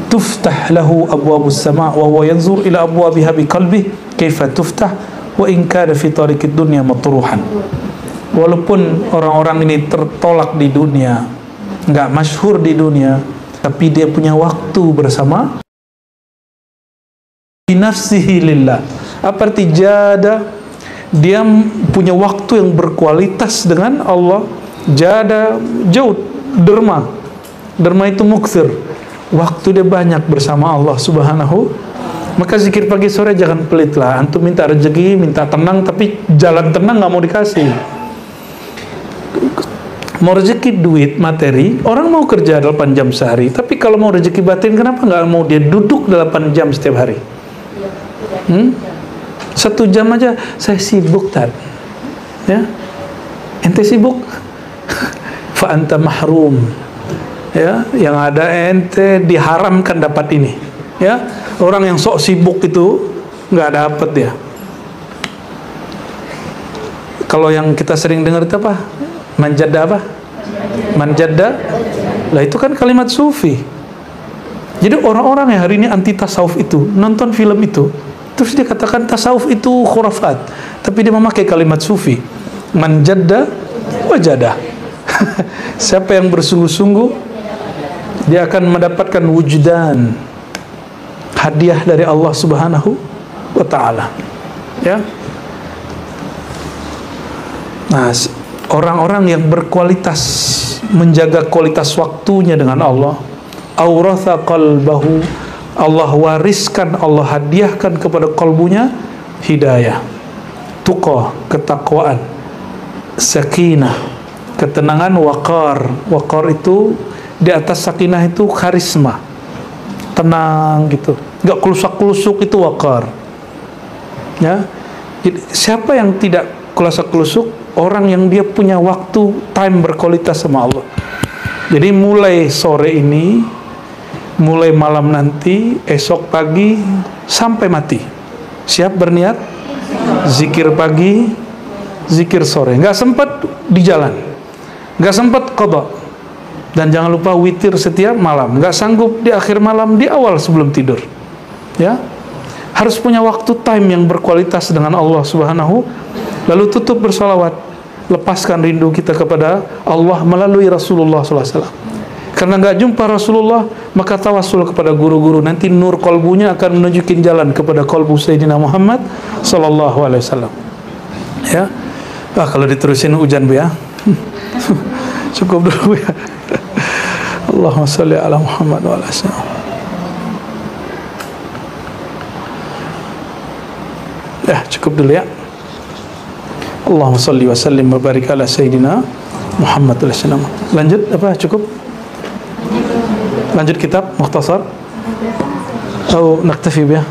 tuftah lahu abwabu as-sama' wa huwa yanzur ila abwabiha bi qalbihi kaifa tuftah wa in kana fi tariqid dunya matruhan. Walaupun orang-orang ini tertolak di dunia, nggak masyhur di dunia, tapi dia punya waktu bersama binafsihi lillah. Apa arti jada? Dia punya waktu yang berkualitas dengan Allah. Jada jaud, derma. Derma itu mukthir. Waktu dia banyak bersama Allah Subhanahu. Maka zikir pagi sore jangan pelit lah. Antum minta rezeki, minta tenang, tapi jalan tenang nggak mau dikasih. Mau rezeki duit materi, orang mau kerja 8 jam sehari, tapi kalau mau rezeki batin, kenapa nggak mau dia duduk 8 jam setiap hari? 1 jam aja saya sibuk tadi, ya, ente sibuk, fa anta mahrum, ya, yang ada ente diharamkan dapat ini, ya, orang yang sok sibuk itu nggak dapat dia. Kalau yang kita sering dengar itu apa? Manjada apa? Manjada. Lah itu kan kalimat sufi. Jadi orang-orang yang hari ini anti tasawuf itu nonton film itu, terus dia katakan tasawuf itu khurafat, tapi dia memakai kalimat sufi. Manjada wajada. Siapa yang bersungguh-sungguh, dia akan mendapatkan wujudan, hadiah dari Allah Subhanahu wa ta'ala. Ya. Nah, orang-orang yang berkualitas, menjaga kualitas waktunya dengan Allah, awratha qalbahu, Allah wariskan, Allah hadiahkan kepada kalbunya hidayah, tuqa, ketakwaan, sakinah, ketenangan, waqar. Waqar itu di atas sakinah itu karisma, tenang gitu, nggak kelusak-kelusuk, itu waqar. Ya, jadi, siapa yang tidak kelusak-kelusuk? Orang yang dia punya waktu, time berkualitas sama Allah. Jadi mulai sore ini, mulai malam nanti, esok pagi, sampai mati, siap berniat zikir pagi, zikir sore. Nggak sempat di jalan, nggak sempat qada. Dan jangan lupa witir setiap malam. Nggak sanggup di akhir malam, di awal sebelum tidur. Ya, harus punya waktu, time yang berkualitas dengan Allah Subhanahu. Lalu tutup bersolawat, lepaskan rindu kita kepada Allah melalui Rasulullah SAW. Karena nggak jumpa Rasulullah, maka tawasul kepada guru-guru. Nanti nur kolbunya akan menunjukin jalan kepada kolbu Sayyidina Muhammad Sallallahu Alaihi Wasallam. Ya, kalau diterusin hujan Bu ya. Cukup dulu ya. Allahumma sholli ala Muhammad wa ala sallam. Ya, cukup dulu ya. Allahumma salli wa sallim wa barik ala Sayyidina Muhammad sallallahu alaihi wasallam. Lanjut apa? Cukup? Lanjut kitab Mukhtasar? Atau naktafi biha?